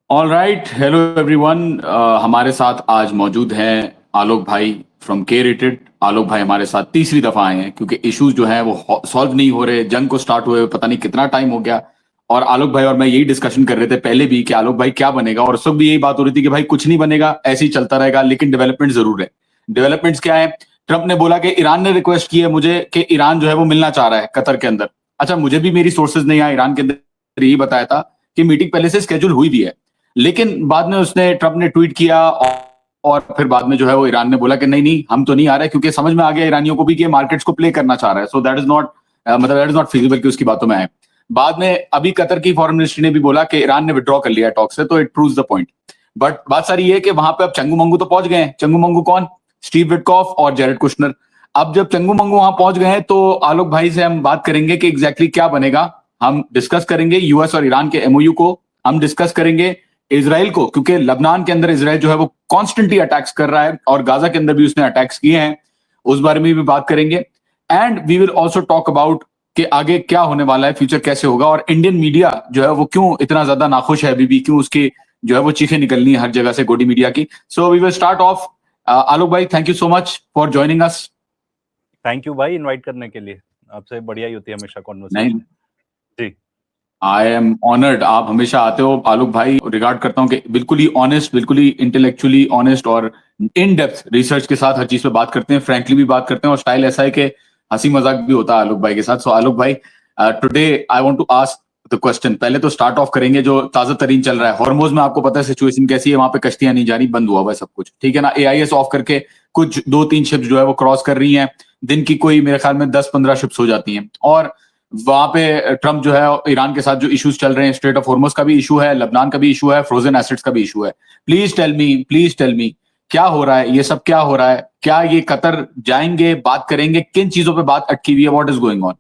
All right, hello everyone. हमारे साथ आज मौजूद हैं आलोक भाई फ्रॉम के रेटेड। आलोक भाई हमारे साथ तीसरी दफा आए हैं क्योंकि इश्यूज जो हैं वो सॉल्व नहीं हो रहे। जंग को स्टार्ट हुए पता नहीं कितना टाइम हो गया। और आलोक भाई और मैं यही डिस्कशन कर रहे थे पहले भी कि आलोक भाई क्या बनेगा, और उस वक्त भी यही बात हो रही थी कि भाई कुछ नहीं बनेगा, ऐसे ही चलता रहेगा, लेकिन डेवलपमेंट जरूर है। डेवलपमेंट्स क्या है? ट्रंप ने बोला कि ईरान ने रिक्वेस्ट की है मुझे कि ईरान जो है वो मिलना चाह रहा है कतर के अंदर। अच्छा, मुझे भी मेरी सोर्सेज ने यहाँ ईरान के अंदर यही बताया था कि मीटिंग पहले से स्केड्यूल हुई भी है, लेकिन बाद में उसने ट्रंप ने ट्वीट किया और फिर बाद में जो है वो ईरान ने बोला कि नहीं नहीं, हम तो नहीं आ रहे, क्योंकि समझ में आ गया ईरानियों को भी कि मार्केट्स को प्ले करना चाह रहा है। सो दैट इज नॉट, मतलब दैट इज नॉट फिजिबल कि उसकी बातों में आए। बाद में अभी कतर की फॉरेन मिनिस्ट्री ने भी बोला कि ईरान ने विड्रॉ कर लिया टॉक से, तो it proves the point. But बात सारी ये है कि वहां पे अब चंगू मंगू तो पहुंच गए हैं। चंगू मंगू कौन? स्टीव विटकॉफ और जेरेड कुशनर। अब जब चंगू मंगू वहां पहुंच गए हैं तो आलोक भाई से हम बात करेंगे कि एग्जैक्टली क्या बनेगा। हम डिस्कस करेंगे यूएस और ईरान के एमओयू को, हम डिस्कस करेंगे इसराइल को, क्योंकि लबनान के अंदर इसराइल जो है वो कॉन्स्टेंटली अटैक्स कर रहा है और गाजा के अंदर भी उसने अटैक्स किए हैं, उस बारे में भी बात करेंगे। And we will also talk about कि आगे क्या होने वाला है, फ्यूचर कैसे होगा, और इंडियन मीडिया जो है वो क्यों इतना ज्यादा नाखुश है अभी भी, क्यों उसकी जो है वो चीखें निकलनी है हर जगह से गोडी मीडिया की। So we will start off. Alok भाई, thank you so much for joining us. Thank you भाई इनवाइट करने के लिए। आपसे बढ़िया ही होती है हमेशा नहीं, कॉन्वर्सेशन। जी। आई एम ऑनर्ड, आप हमेशा आते हो आलोक भाई। रिगार्ड करता हूँ कि बिल्कुल ही ऑनेस्ट, बिल्कुल ही इंटेलेक्चुअली ऑनेस्ट और इन डेप्थ रिसर्च के साथ हर चीज पे बात करते हैं, फ्रैंकली भी बात करते हैं, और स्टाइल ऐसा है कि हंसी मजाक भी होता है आलोक भाई के साथ। सो आलोक भाई, today I want to ask the question. पहले तो स्टार्ट ऑफ करेंगे जो ताजा तरीन चल रहा है हॉर्मोज में। आपको पता है सिचुएशन कैसी है वहां पे? कश्तियां नहीं जा रही, बंद हुआ हुआ है सब कुछ, ठीक है ना। एआईएस ऑफ करके कुछ 2-3 शिप्स जो है वो क्रॉस कर रही हैं। दिन की कोई मेरे ख्याल में 10-15 शिप्स हो जाती हैं। और वहां पे ट्रम्प जो है ईरान के साथ जो इश्यूज चल रहे हैं, स्ट्रेट ऑफ हॉर्मोज का भी इशू है, लबनान का भी इशू है, फ्रोजन एसिड्स का भी इशू है। प्लीज टेल मी क्या हो रहा है, ये सब क्या हो रहा है? क्या ये कतर जाएंगे, बात करेंगे, किन चीजों पे बात अटकी हुई है, व्हाट इज गोइंग ऑन?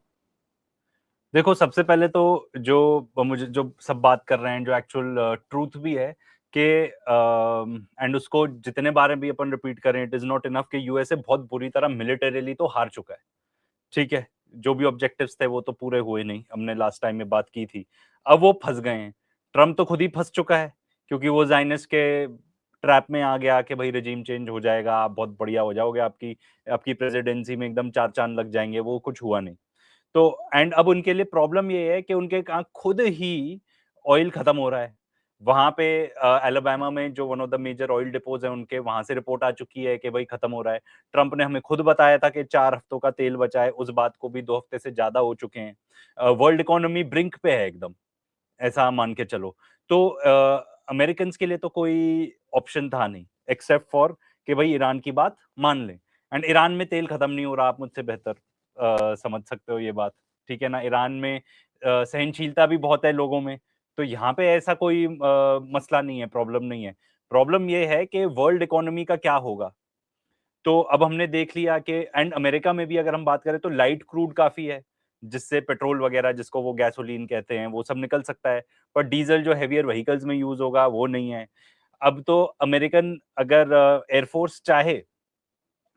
देखो, सबसे पहले तो जो मुझे जो सब बात कर रहे हैं, जो एक्चुअल ट्रूथ भी है कि एंड उसको जितने बार भी अपन रिपीट करें, इट इज नॉट इनफ कि यूएसए बहुत बुरी तरह मिलिटरीली तो हार चुका है। ठीक है, जो भी ऑब्जेक्टिव्स थे वो तो पूरे हुए नहीं, हमने लास्ट टाइम में बात की थी। अब वो फंस गए हैं। ट्रम्प तो खुद ही फंस चुका है, क्योंकि वो जाइनस के ट्रैप में आ गया कि भाई रेजिम चेंज हो जाएगा, आप बहुत बढ़िया हो जाओगे, आपकी आपकी प्रेसिडेंसी में एकदम चार चांद लग जाएंगे। वो कुछ हुआ नहीं। तो एंड अब उनके लिए प्रॉब्लम ये है कि उनके कहाँ खुद ही ऑयल खत्म हो रहा है। वहां पे एलाबामा में जो one of the major oil deposits है उनके, वहां से रिपोर्ट आ चुकी है कि भाई खत्म हो रहा है। ट्रंप ने हमें खुद बताया था कि 4 हफ्तों का तेल बचा है, उस बात को भी 2 हफ्ते से ज्यादा हो चुके हैं। वर्ल्ड इकोनॉमी ब्रिंक पे है एकदम, ऐसा मान के चलो। तो अमेरिकन के लिए तो कोई ऑप्शन था नहीं एक्सेप्ट फॉर कि भाई ईरान की बात मान लें। एंड ईरान में तेल खत्म नहीं हो रहा, आप मुझसे बेहतर समझ सकते हो ये बात। ठीक है ना, ईरान में सहनशीलता भी बहुत है लोगों में। तो यहाँ पे ऐसा कोई मसला नहीं है, प्रॉब्लम नहीं है। प्रॉब्लम ये है कि वर्ल्ड इकोनॉमी का क्या होगा। तो अब हमने देख लिया कि एंड अमेरिका में भी अगर हम बात करें तो लाइट क्रूड काफी है, जिससे पेट्रोल वगैरह, जिसको वो गैसोलीन कहते हैं, वो सब निकल सकता है। पर डीजल जो हेवियर व्हीकल्स में यूज होगा वो नहीं है। अब तो अमेरिकन अगर एयरफोर्स चाहे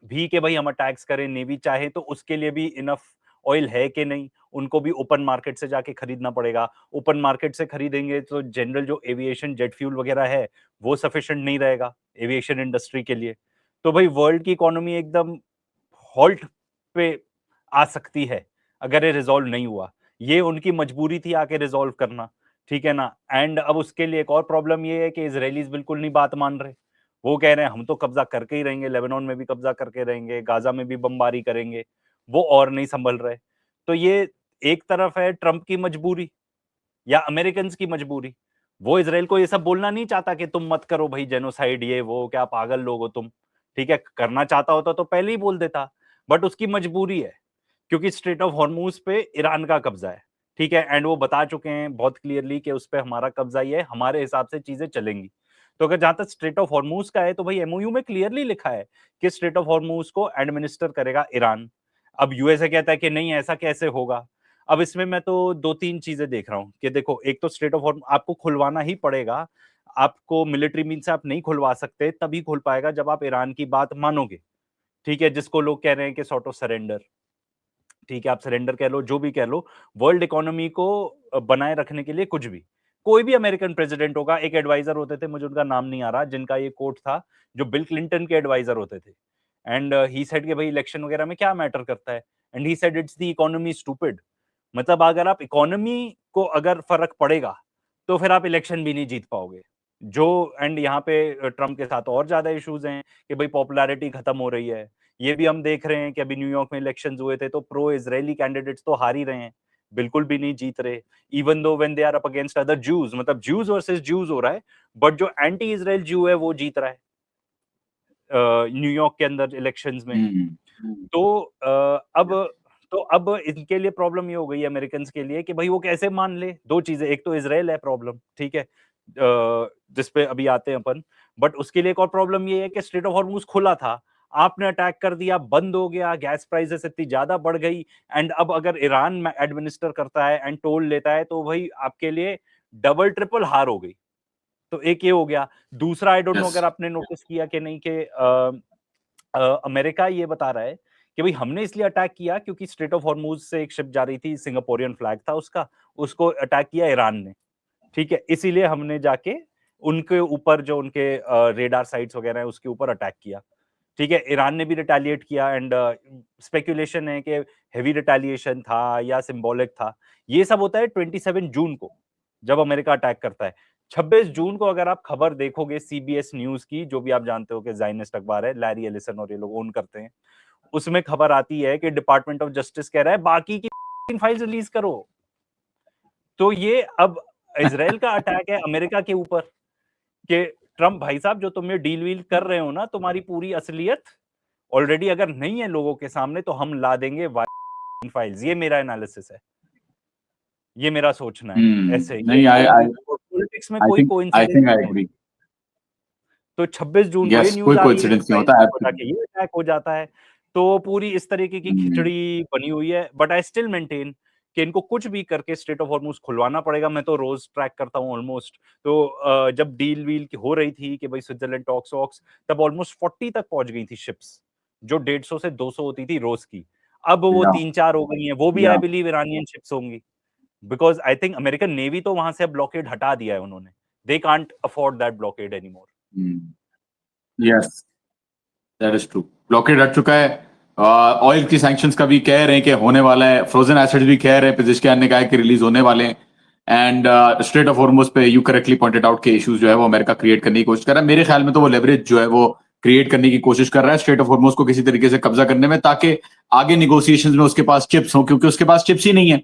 भी कि भाई हम अटैक्स करें, नेवी चाहे, तो उसके लिए भी इनफ ऑयल है कि नहीं, उनको भी ओपन मार्केट से जाके खरीदना पड़ेगा। ओपन मार्केट से खरीदेंगे तो जनरल जो एविएशन जेट फ्यूल वगैरह है वो सफिशिएंट नहीं रहेगा एविएशन इंडस्ट्री के लिए। तो भाई वर्ल्ड की इकोनॉमी एकदम हॉल्ट पे आ सकती है अगर ये रिजॉल्व नहीं हुआ। ये उनकी मजबूरी थी आके रिजॉल्व करना। ठीक है ना। एंड अब उसके लिए एक और प्रॉब्लम ये है कि इजरायलीज बिल्कुल नहीं बात मान रहे। वो कह रहे हैं हम तो कब्जा करके ही रहेंगे, लेबनान में भी कब्जा करके रहेंगे, गाजा में भी बमबारी करेंगे। वो और नहीं संभल रहे। तो ये एक तरफ है ट्रंप की मजबूरी या अमेरिकन की मजबूरी। वो इसराइल को ये सब बोलना नहीं चाहता कि तुम मत करो भाई जेनोसाइड, ये वो, क्या पागल लोग हो तुम। ठीक है, करना चाहता होता तो पहले ही बोल देता। बट उसकी मजबूरी है, क्योंकि स्ट्रेट ऑफ हॉर्मूज पे ईरान का कब्जा है। ठीक है, एंड वो बता चुके हैं बहुत क्लियरली कि उस पे हमारा कब्जा ही है, हमारे हिसाब से चीजें चलेंगी। तो अगर जहां तक स्ट्रेट ऑफ हॉर्मूज का है तो भाई एमओयू में क्लियरली लिखा है कि स्ट्रेट ऑफ हॉर्मूज को एडमिनिस्टर करेगा ईरान। अब यूएसए कहता है कि नहीं, ऐसा कैसे होगा। अब इसमें मैं तो 2-3 चीजें देख रहा हूँ कि देखो, एक तो स्ट्रेट ऑफ हॉर्मूज आपको खुलवाना ही पड़ेगा। आपको मिलिट्री मीन से आप नहीं खुलवा सकते, तभी खुल पाएगा जब आप ईरान की बात मानोगे। ठीक है, जिसको लोग कह रहे हैं कि सॉर्ट ऑफ सरेंडर। ठीक है, आप सरेंडर कह लो, जो भी कह लो, वर्ल्ड इकोनॉमी को बनाए रखने के लिए कुछ भी। कोई भी अमेरिकन प्रेसिडेंट होगा, एक एडवाइजर होते थे, मुझे उनका नाम नहीं आ रहा, जिनका ये कोट था, जो बिल क्लिंटन के एडवाइजर होते थे। एंड ही सेड कि भाई इलेक्शन वगैरह में क्या मैटर करता है? And he said it's the economy stupid. मतलब अगर आप इकोनॉमी को अगर फर्क पड़ेगा, तो फिर आप इलेक्शन भी नहीं जीत पाओगे। जो एंड यहाँ पे ट्रम्प के साथ और ज्यादा इश्यूज हैं कि भाई पॉपुलैरिटी खत्म हो रही है। ये भी हम देख रहे हैं कि अभी न्यूयॉर्क में इलेक्शंस हुए थे तो प्रो इजरायली कैंडिडेट्स तो हार ही रहे हैं, बिल्कुल भी नहीं जीत रहे। Even though when they are up against other Jews, मतलब ज्यूज वर्सेस ज्यूज हो रहा है, बट जो एंटी इजराइल ज्यू है वो जीत रहा है न्यूयॉर्क के अंदर इलेक्शंस में। तो अब इनके लिए प्रॉब्लम ये हो गई है अमेरिकन के लिए कि भाई वो कैसे मान ले दो चीजें, एक तो इजराइल है प्रॉब्लम, ठीक है, जिसपे अभी आते हैं अपन, बट उसके लिए एक और प्रॉब्लम ये है कि स्ट्रेट ऑफ हॉर्मुज खुला था, आपने अटैक कर दिया, बंद हो गया, गैस प्राइसेस इतनी ज्यादा बढ़ गई, एंड अब अगर ईरान एडमिनिस्टर करता है एंड टोल लेता है तो भाई आपके लिए डबल ट्रिपल हार हो गई। तो एक ये हो गया। दूसरा, आई डोंट नो यस। अगर आपने नोटिस किया कि नहीं कि अमेरिका ये बता रहा है कि भाई हमने इसलिए अटैक किया क्योंकि स्ट्रेट ऑफ हॉर्मुज से एक शिप जा रही थी, सिंगापोरियन फ्लैग था उसका, उसको अटैक किया ईरान ने, ठीक है, इसीलिए हमने जाके उनके ऊपर जो उनके रेडार साइट्स वगैरह है उसके ऊपर अटैक किया, ठीक है। ईरान ने भी रिटेलिएट किया एंड स्पेकुलेशन है कि हेवी रिटेलिएशन था या सिंबॉलिक था। ये सब होता है 27 जून को जब अमेरिका अटैक करता है। 26 जून को अगर आप खबर देखोगे सीबीएस न्यूज की, जो भी आप जानते हो कि ज़ायनिस्ट अखबार है, लैरी एलिसन और ये लोग ओन करते हैं, उसमें खबर आती है कि डिपार्टमेंट ऑफ जस्टिस कह रहा है बाकी की फाइल्स रिलीज करो। तो ये अब इजराइल का अटैक है अमेरिका के ऊपर कि ट्रम्प भाई साहब जो तुम ये डील वील कर रहे हो ना, तुम्हारी पूरी असलियत ऑलरेडी अगर नहीं है लोगों के सामने तो हम ला देंगे फाइल्स। ये मेरा एनालिसिस है, ये मेरा सोचना है, ऐसे ये नहीं, आई आई पॉलिटिक्स में आई कोई think I coincidence think I नहीं है। एग्री। तो 26 जून को ये यस, न्यूज कोई आ रही है, कोइंसिडेंस नहीं 27 होता जून है। को जाके ये अटैक हो जाता है। तो पूरी इस तरीके की खिचड़ी बनी हुई है, बट आई स्टिल मेंटेन कि इनको कुछ भी करके स्ट्रेट ऑफ हॉर्मुज खुलवाना पड़ेगा। मैं तो रोज ट्रैक करता हूँ ऑलमोस्ट। तो जब डील वील की हो रही थी कि भाई स्विट्जरलैंड टॉक्स वॉक्स, तब ऑलमोस्ट 40 तक पहुंच गई थी शिप्स, जो 150 से 200 होती थी रोज की। अब वो या 3-4 हो गई हैं, वो भी या आई बिलीव ईरानियन शिप्स होंगी, because I think American navy तो वहां से अब ब्लॉकेड हटा दिया है उन्होंने। They can't afford that blockade anymore. Yes, that is true. Blockade हट चुका है। ऑयल की सैंक्शंस का भी कह रहे हैं कि होने वाला है। फ्रोजन एसिड्स भी कह रहे हैं, पिज़िशकियान ने कहा है कि रिलीज होने वाले हैं। एंड स्ट्रेट ऑफ हॉर्मुज पे यू करेक्टली पॉइंटेड आउट के इश्यूज जो है वो अमेरिका क्रिएट करने की कोशिश कर रहा है। मेरे ख्याल में तो वो लेवरेज जो है वो क्रिएट करने की कोशिश कर रहा है स्ट्रेट ऑफ हॉर्मुज को किसी तरीके से कब्जा करने में, ताकि आगे निगोसिएशंस में उसके पास चिप्स हो, क्योंकि उसके पास चिप्स ही नहीं है।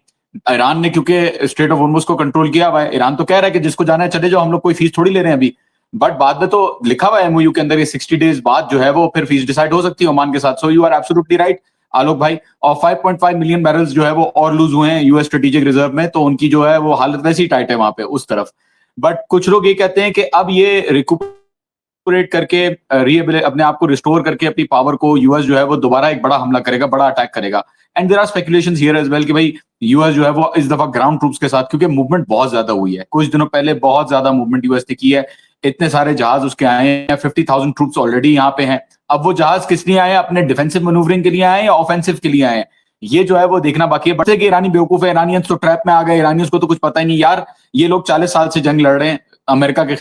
ईरान ने क्योंकि स्ट्रेट ऑफ हॉर्मुज को कंट्रोल किया हुआ है। ईरान तो कह रहा है कि जिसको जाना है चले जाओ, हम लोग कोई फीस थोड़ी ले रहे हैं अभी। बट बाद में तो लिखा हुआ है एमओयू के अंदर, ये 60 डेज बाद जो है वो फिर फीस डिसाइड हो सकती है ओमान के साथ। So you are absolutely right Alok भाई। और 5.5 मिलियन बैरल्स जो है वो और लूज हुए हैं यूएस स्ट्रेटेजिक रिजर्व में, तो उनकी जो है वो हालत वैसी ही टाइट है वहां पे उस तरफ। बट कुछ लोग ये कहते हैं कि अब ये रिकूपरेट करके अपने आप को रिस्टोर करके अपनी पावर को यूएस जो है वो दोबारा एक बड़ा हमला करेगा, बड़ा अटैक करेगा। And there are speculations here as well कि भाई यूएस जो है वो इस दफा ग्राउंड ट्रूप्स के साथ, क्योंकि मूवमेंट बहुत ज्यादा हुई है कुछ दिनों पहले, बहुत ज्यादा मूवमेंट यूएस ने की है। इतने सारे जहाज उसके आए हैं, 50,000 ट्रूप्स ऑलरेडी यहाँ पे हैं। अब वो जहाज किस लिए आए हैं? अपने डिफेंसिव मैन्यूवरिंग के लिए आए हैं या ऑफेंसिव के लिए आए हैं? ये जो है वो देखना बाकी है। बट कि ईरानी बेवकूफ है, ईरानियंस तो ट्रैप में आ गए, ईरानियंस को तो कुछ पता ही नहीं यार। ये लोग 40 साल से जंग लड़ रहे हैं अमेरिका के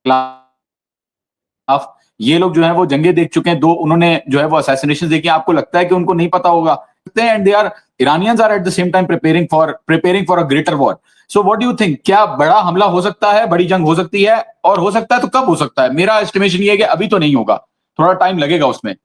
खिलाफ। ये लोग जो है वो जंगे देख चुके हैं, दो उन्होंने जो है वो असैसिनेशन देखी। आपको लगता है कि उनको नहीं पता होगा? And they are Iranians are at the same time preparing for a greater war. So what do you think? क्या बड़ा हमला हो सकता है, बड़ी जंग हो सकती है? और हो सकता है तो कब हो सकता है? मेरा एस्टिमेशन ये है कि अभी तो नहीं होगा, थोड़ा टाइम लगेगा उसमें।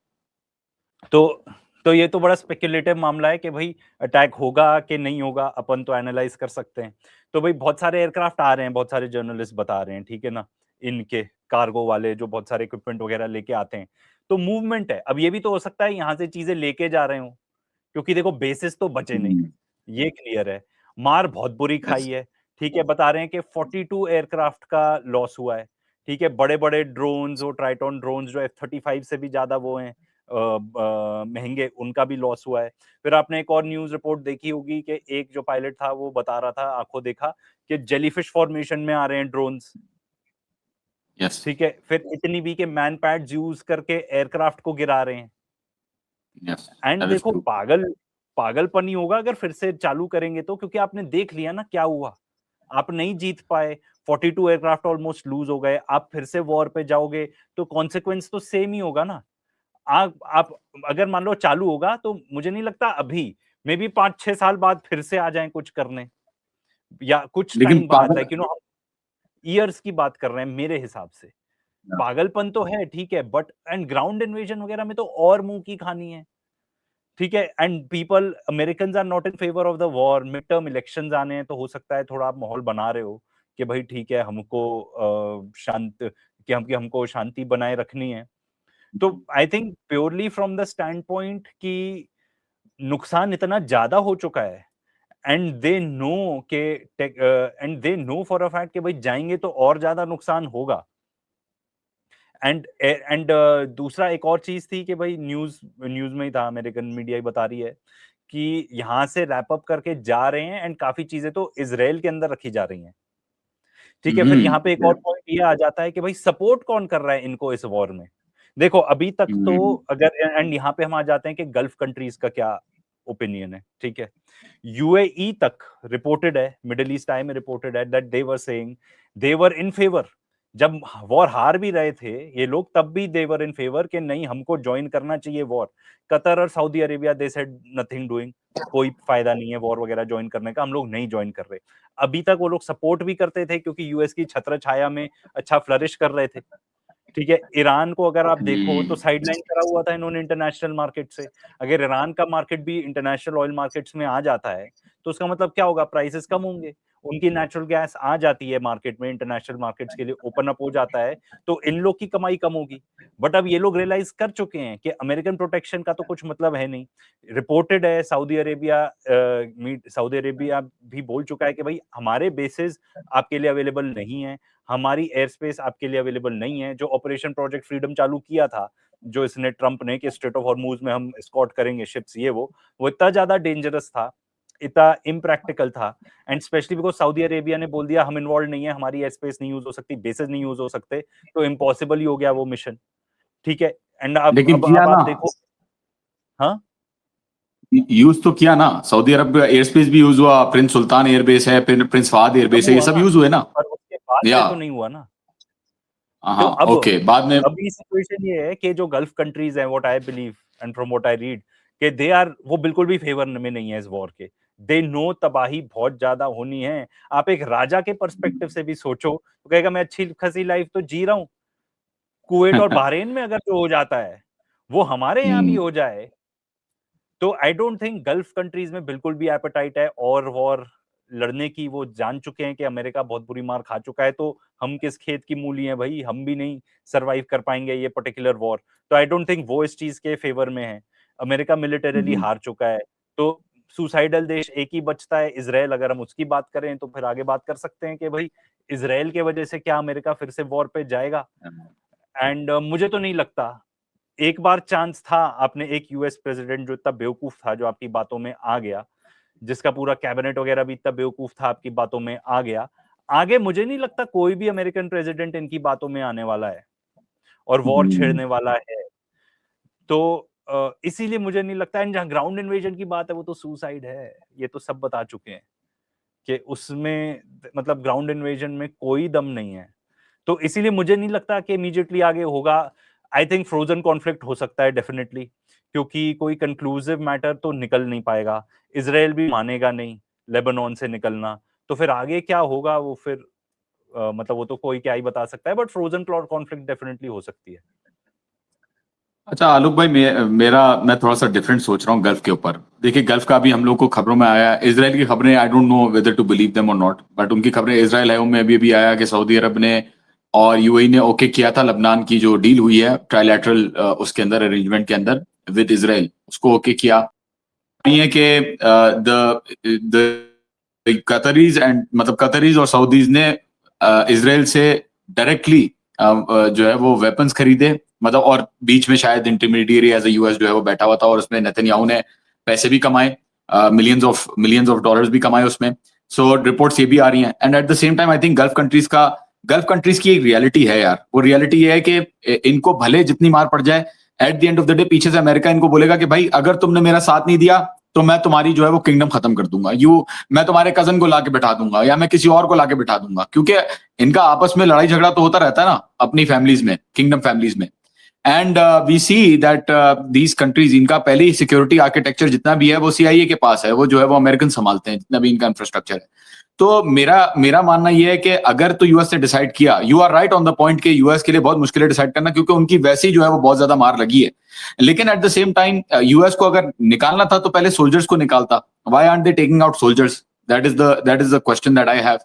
तो ये तो बड़ा स्पेक्युलेटिव मामला है कि भाई अटैक होगा कि नहीं होगा, अपन तो एनालाइज कर सकते हैं। तो भाई बहुत सारे एयरक्राफ्ट आ रहे हैं, बहुत सारे जर्नलिस्ट बता रहे हैं, ठीक है ना, इनके कार्गो वाले जो बहुत सारे इक्विपमेंट वगैरह लेके आते हैं, तो मूवमेंट है। अब ये भी तो हो सकता है यहाँ से चीजें लेके जा रहे हो, क्योंकि देखो बेसिस तो बचे नहीं, ये क्लियर है। मार बहुत बुरी खाई है, ठीक है। बता रहे हैं कि 42 एयरक्राफ्ट का लॉस हुआ है, ठीक है। बड़े बड़े ड्रोन्स, वो ट्राइटॉन ड्रोन्स जो F-35 से भी ज्यादा वो हैं महंगे, उनका भी लॉस हुआ है। फिर आपने एक और न्यूज रिपोर्ट देखी होगी कि एक जो पायलट था वो बता रहा था, आंखों देखा, कि जेलीफिश फॉर्मेशन में आ रहे हैं ड्रोन्स, यस। ठीक है। फिर इतनी भी के मैन पैड्स यूज करके एयरक्राफ्ट को गिरा रहे हैं। यस, एंड दैट इज देखो ट्रू। पागल पागलपन ही होगा अगर फिर से चालू करेंगे तो, क्योंकि आपने देख लिया ना क्या हुआ, आप नहीं जीत पाए, 42 एयरक्राफ्ट ऑलमोस्ट लूज हो गए, आप फिर से वॉर पे जाओगे तो कॉन्सिक्वेंस तो सेम ही होगा ना। आप अगर मान लो चालू होगा तो मुझे नहीं लगता अभी, मे बी 5-6 साल बाद फिर से आ जाएं कुछ करने, या कुछ लेकिन टाइम बाद, पागल लाइक हम ईयर्स की बात कर रहे हैं मेरे हिसाब से। पागलपन तो है, ठीक है, बट एंड ग्राउंड इन्वेजन वगैरह में तो और मुंह की खानी है, ठीक है। And people Americans are not in favour of the war, mid term elections आने हैं तो हो सकता है थोड़ा आप माहौल बना रहे हो कि भाई ठीक है, हमको हमको शांति बनाए रखनी है। तो I think purely from the stand point कि नुकसान इतना ज्यादा हो चुका है, एंड दे नो के and they know for a fact कि भाई जाएंगे तो और ज्यादा नुकसान होगा। एंड दूसरा एक और चीज थी कि भाई न्यूज न्यूज में ही था, अमेरिकन मीडिया ही बता रही है कि यहाँ से रैप अप करके जा रहे हैं एंड काफी चीजें तो इजराइल के अंदर रखी जा रही हैं, ठीक है। फिर यहाँ पे एक और पॉइंट ये आ जाता है कि भाई सपोर्ट कौन कर रहा है इनको इस वॉर में। देखो अभी तक तो अगर, एंड यहाँ पे हम आ जाते हैं कि गल्फ कंट्रीज का क्या ओपिनियन है, ठीक है। यूएई तक रिपोर्टेड है, मिडिल ईस्ट आई में रिपोर्टेड है that they were saying they were in favour, जब वॉर हार भी रहे थे ये लोग तब भी दे वर इन फेवर कि नहीं हमको ज्वाइन करना चाहिए वॉर। कतर और Saudi Arabia they said nothing doing, कोई फायदा नहीं है वॉर वगैरह ज्वाइन करने का, हम लोग नहीं ज्वाइन कर रहे। अभी तक वो लोग सपोर्ट भी करते थे क्योंकि यूएस की छत्र छाया में अच्छा फ्लरिश कर रहे थे, ठीक है। ईरान को अगर आप देखो तो साइडलाइन करा हुआ था इन्होंने इंटरनेशनल मार्केट से। अगर ईरान का मार्केट भी इंटरनेशनल ऑयल मार्केट्स में आ जाता है तो उसका मतलब क्या होगा, प्राइसेस कम होंगे, उनकी नेचुरल गैस आ जाती है मार्केट में, इंटरनेशनल मार्केट्स के लिए ओपन अप हो जाता है, तो इन लोग की कमाई कम होगी। बट अब ये लोग रियलाइज कर चुके हैं कि अमेरिकन प्रोटेक्शन का तो कुछ मतलब है नहीं। रिपोर्टेड है सऊदी अरेबिया भी बोल चुका है कि भाई हमारे बेसिस आपके लिए अवेलेबल नहीं है, हमारी एयर स्पेस आपके लिए अवेलेबल नहीं है। जो ऑपरेशन प्रोजेक्ट फ्रीडम चालू किया था जो इसने ट्रंप ने कि स्ट्रेट ऑफ हॉर्मूज में हम एस्कॉर्ट करेंगे शिप्स, ये वो इतना ज्यादा डेंजरस था, इतना इम्प्रैक्टिकल था, and specially because Saudi Arabia ने बोल दिया हम इन्वॉल्व नहीं है, हमारी एयर स्पेस नहीं यूज हो सकती, बेसेस नहीं यूज हो सकते, तो इम्पॉसिबल ही हो गया वो मिशन, ठीक है। एंड लेकिन किया अब ना, आप देखो, हाँ यूज तो किया ना, सऊदी अरब एयर स्पेस भी यूज हुआ, प्रिंस सुल्तान एयरबेस है, फिर प्रिंस फाहद एयरबेस है, ये हुआ सब ना, यूज हुए ना। पर उसके बाद या से तो नहीं हुआ ना। तो हाँ, अब ओके, बाद में अभी सिचुएशन ये है कि जो गल्फ कंट्रीज हैं, what I believe and from what I read, कि दे आर, वो बिल्कुल भी फेवर में नहीं है इस वॉर के। दे नो तबाही बहुत ज्यादा होनी है। आप एक राजा के पर्सपेक्टिव से भी सोचो तो कहेगा मैं अच्छी खासी लाइफ तो जी रहा हूँ, कुवैत और बहरीन में अगर जो हो जाता है वो हमारे यहाँ भी हो जाए, तो आई डोंट थिंक गल्फ कंट्रीज में बिल्कुल भी एपेटाइट है और वॉर लड़ने की। वो जान चुके हैं कि अमेरिका बहुत बुरी मार खा चुका है, तो हम किस खेत की मूली हैं भाई, हम भी नहीं सरवाइव कर पाएंगे ये पर्टिकुलर वॉर। तो आई डोंट थिंक वो इस चीज के फेवर में है। अमेरिका मिलिटरीली हार चुका है, तो सुसाइडल देश एक ही बचता है, इजराइल। अगर हम उसकी बात करें तो फिर आगे बात कर सकते हैं कि भाई इजराइल के वजह से क्या अमेरिका फिर से वॉर पे जाएगा। एंड मुझे तो नहीं लगता। एक बार चांस था, आपने एक यूएस प्रेसिडेंट जो इतना बेवकूफ था, जो आपकी बातों में आ गया, जिसका पूरा कैबिनेट वगैरह भी इतना बेवकूफ था, आपकी बातों में आ गया। आगे मुझे नहीं लगता कोई भी अमेरिकन प्रेसिडेंट इनकी बातों में आने वाला है और वॉर छेड़ने वाला है। तो इसीलिए मुझे नहीं लगता। एंड जहां ग्राउंड इन्वेजन की बात है वो तो सुसाइड है, ये तो सब बता चुके हैं कि उसमें मतलब ग्राउंड इन्वेजन में कोई दम नहीं है। तो इसीलिए मुझे नहीं लगता कि इमीडिएटली आगे होगा। आई थिंक फ्रोजन कॉन्फ्लिक्ट हो सकता है डेफिनेटली, क्योंकि कोई कंक्लूसिव मैटर तो निकल नहीं पाएगा, इजराइल भी मानेगा नहीं लेबनान से निकलना। तो फिर आगे क्या होगा वो फिर मतलब वो तो कोई क्या ही बता सकता है, बट फ्रोजन कॉन्फ्लिक्ट डेफिनेटली हो सकती है। अच्छा आलोक भाई, मैं थोड़ा सा डिफरेंट सोच रहा हूँ गल्फ के ऊपर। देखिए गल्फ का अभी हम लोग को खबरों में आया, इजराइल की खबरें, I don't know whether to believe them और नॉट, बट उनकी खबरें इजराइल है में अभी आया कि सऊदी अरब ने और यूएई ने ओके किया था लबनान की जो डील हुई है ट्राइलैटरल, उसके अंदर अरेंजमेंट के अंदर विद इजराइल, उसको ओके किया। नहीं है कि द कतरीज एंड मतलब कतरीज और सऊदीज ने इजराइल से डायरेक्टली जो है वो वेपन्स खरीदे, मतलब, और बीच में शायद इंटरमीडिएरी एज यूएस जो है वो बैठा हुआ था, और उसमें नेतन्याहू ने पैसे भी कमाए, मिलियंस ऑफ डॉलर्स भी कमाए उसमें। सो रिपोर्ट्स ये भी आ रही हैं। And eight the same time I think gulf countries की एक रियलिटी है यार। वो रियलिटी ये है कि इनको भले जितनी मार पड़ जाए, at the end of the day पीछे से अमेरिका इनको बोलेगा कि भाई अगर तुमने मेरा साथ नहीं दिया तो मैं तुम्हारी जो है वो किंगडम खत्म कर दूंगा, मैं तुम्हारे कजन को लाके बैठा दूंगा या मैं किसी और को लाके बैठा दूंगा, क्योंकि इनका आपस में लड़ाई झगड़ा तो होता रहता है ना अपनी फैमिलीज में, किंगडम फैमिलीज में। And we see that these countries, इनका पहले ही सिक्योरिटी आर्किटेक्चर जितना भी है वो CIA के पास है, वो जो है वो अमेरिकन संभालते हैं जितना भी इनका इंफ्रास्ट्रक्चर है। तो मेरा मानना यह है कि अगर तो यूएस ने डिसाइड किया, you are right on the point कि यूएस के लिए बहुत मुश्किल है डिसाइड करना, क्योंकि उनकी वैसी जो है वो बहुत ज्यादा मार लगी है। लेकिन eight the same time US को अगर निकालना था तो पहले सोल्जर्स को निकालता। Why aren't they taking out soldiers? That is the question that I have.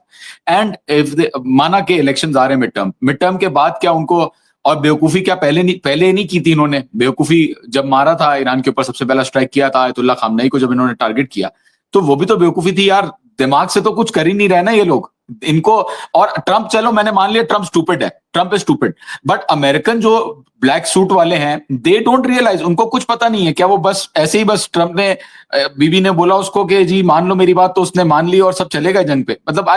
And if they माना के इलेक्शंस आ रहे हैं मिड टर्म के बाद, क्या उनको, और बेवकूफी क्या पहले नहीं की थी इन्होंने? बेवकूफी जब मारा था ईरान के ऊपर, सबसे पहला स्ट्राइक किया था आयतुल्लाह खामनेई को, जब इन्होंने टारगेट किया, तो वो भी तो बेवकूफी थी यार। दिमाग से तो कुछ कर ही नहीं रहे ना ये लोग इनको। और ट्रम्प, चलो मैंने मान लिया ट्रम्प स्टूपिड है, Trump is stupid, but American जो ब्लैक सूट वाले हैं, दे डोंट रियलाइज, उनको कुछ पता नहीं है क्या? वो बस ऐसे ही, बस ट्रम्प ने, बीबी ने बोला उसको कि जी मान लो मेरी बात, तो उसने मान ली और सब चले गए जंग पे। मतलब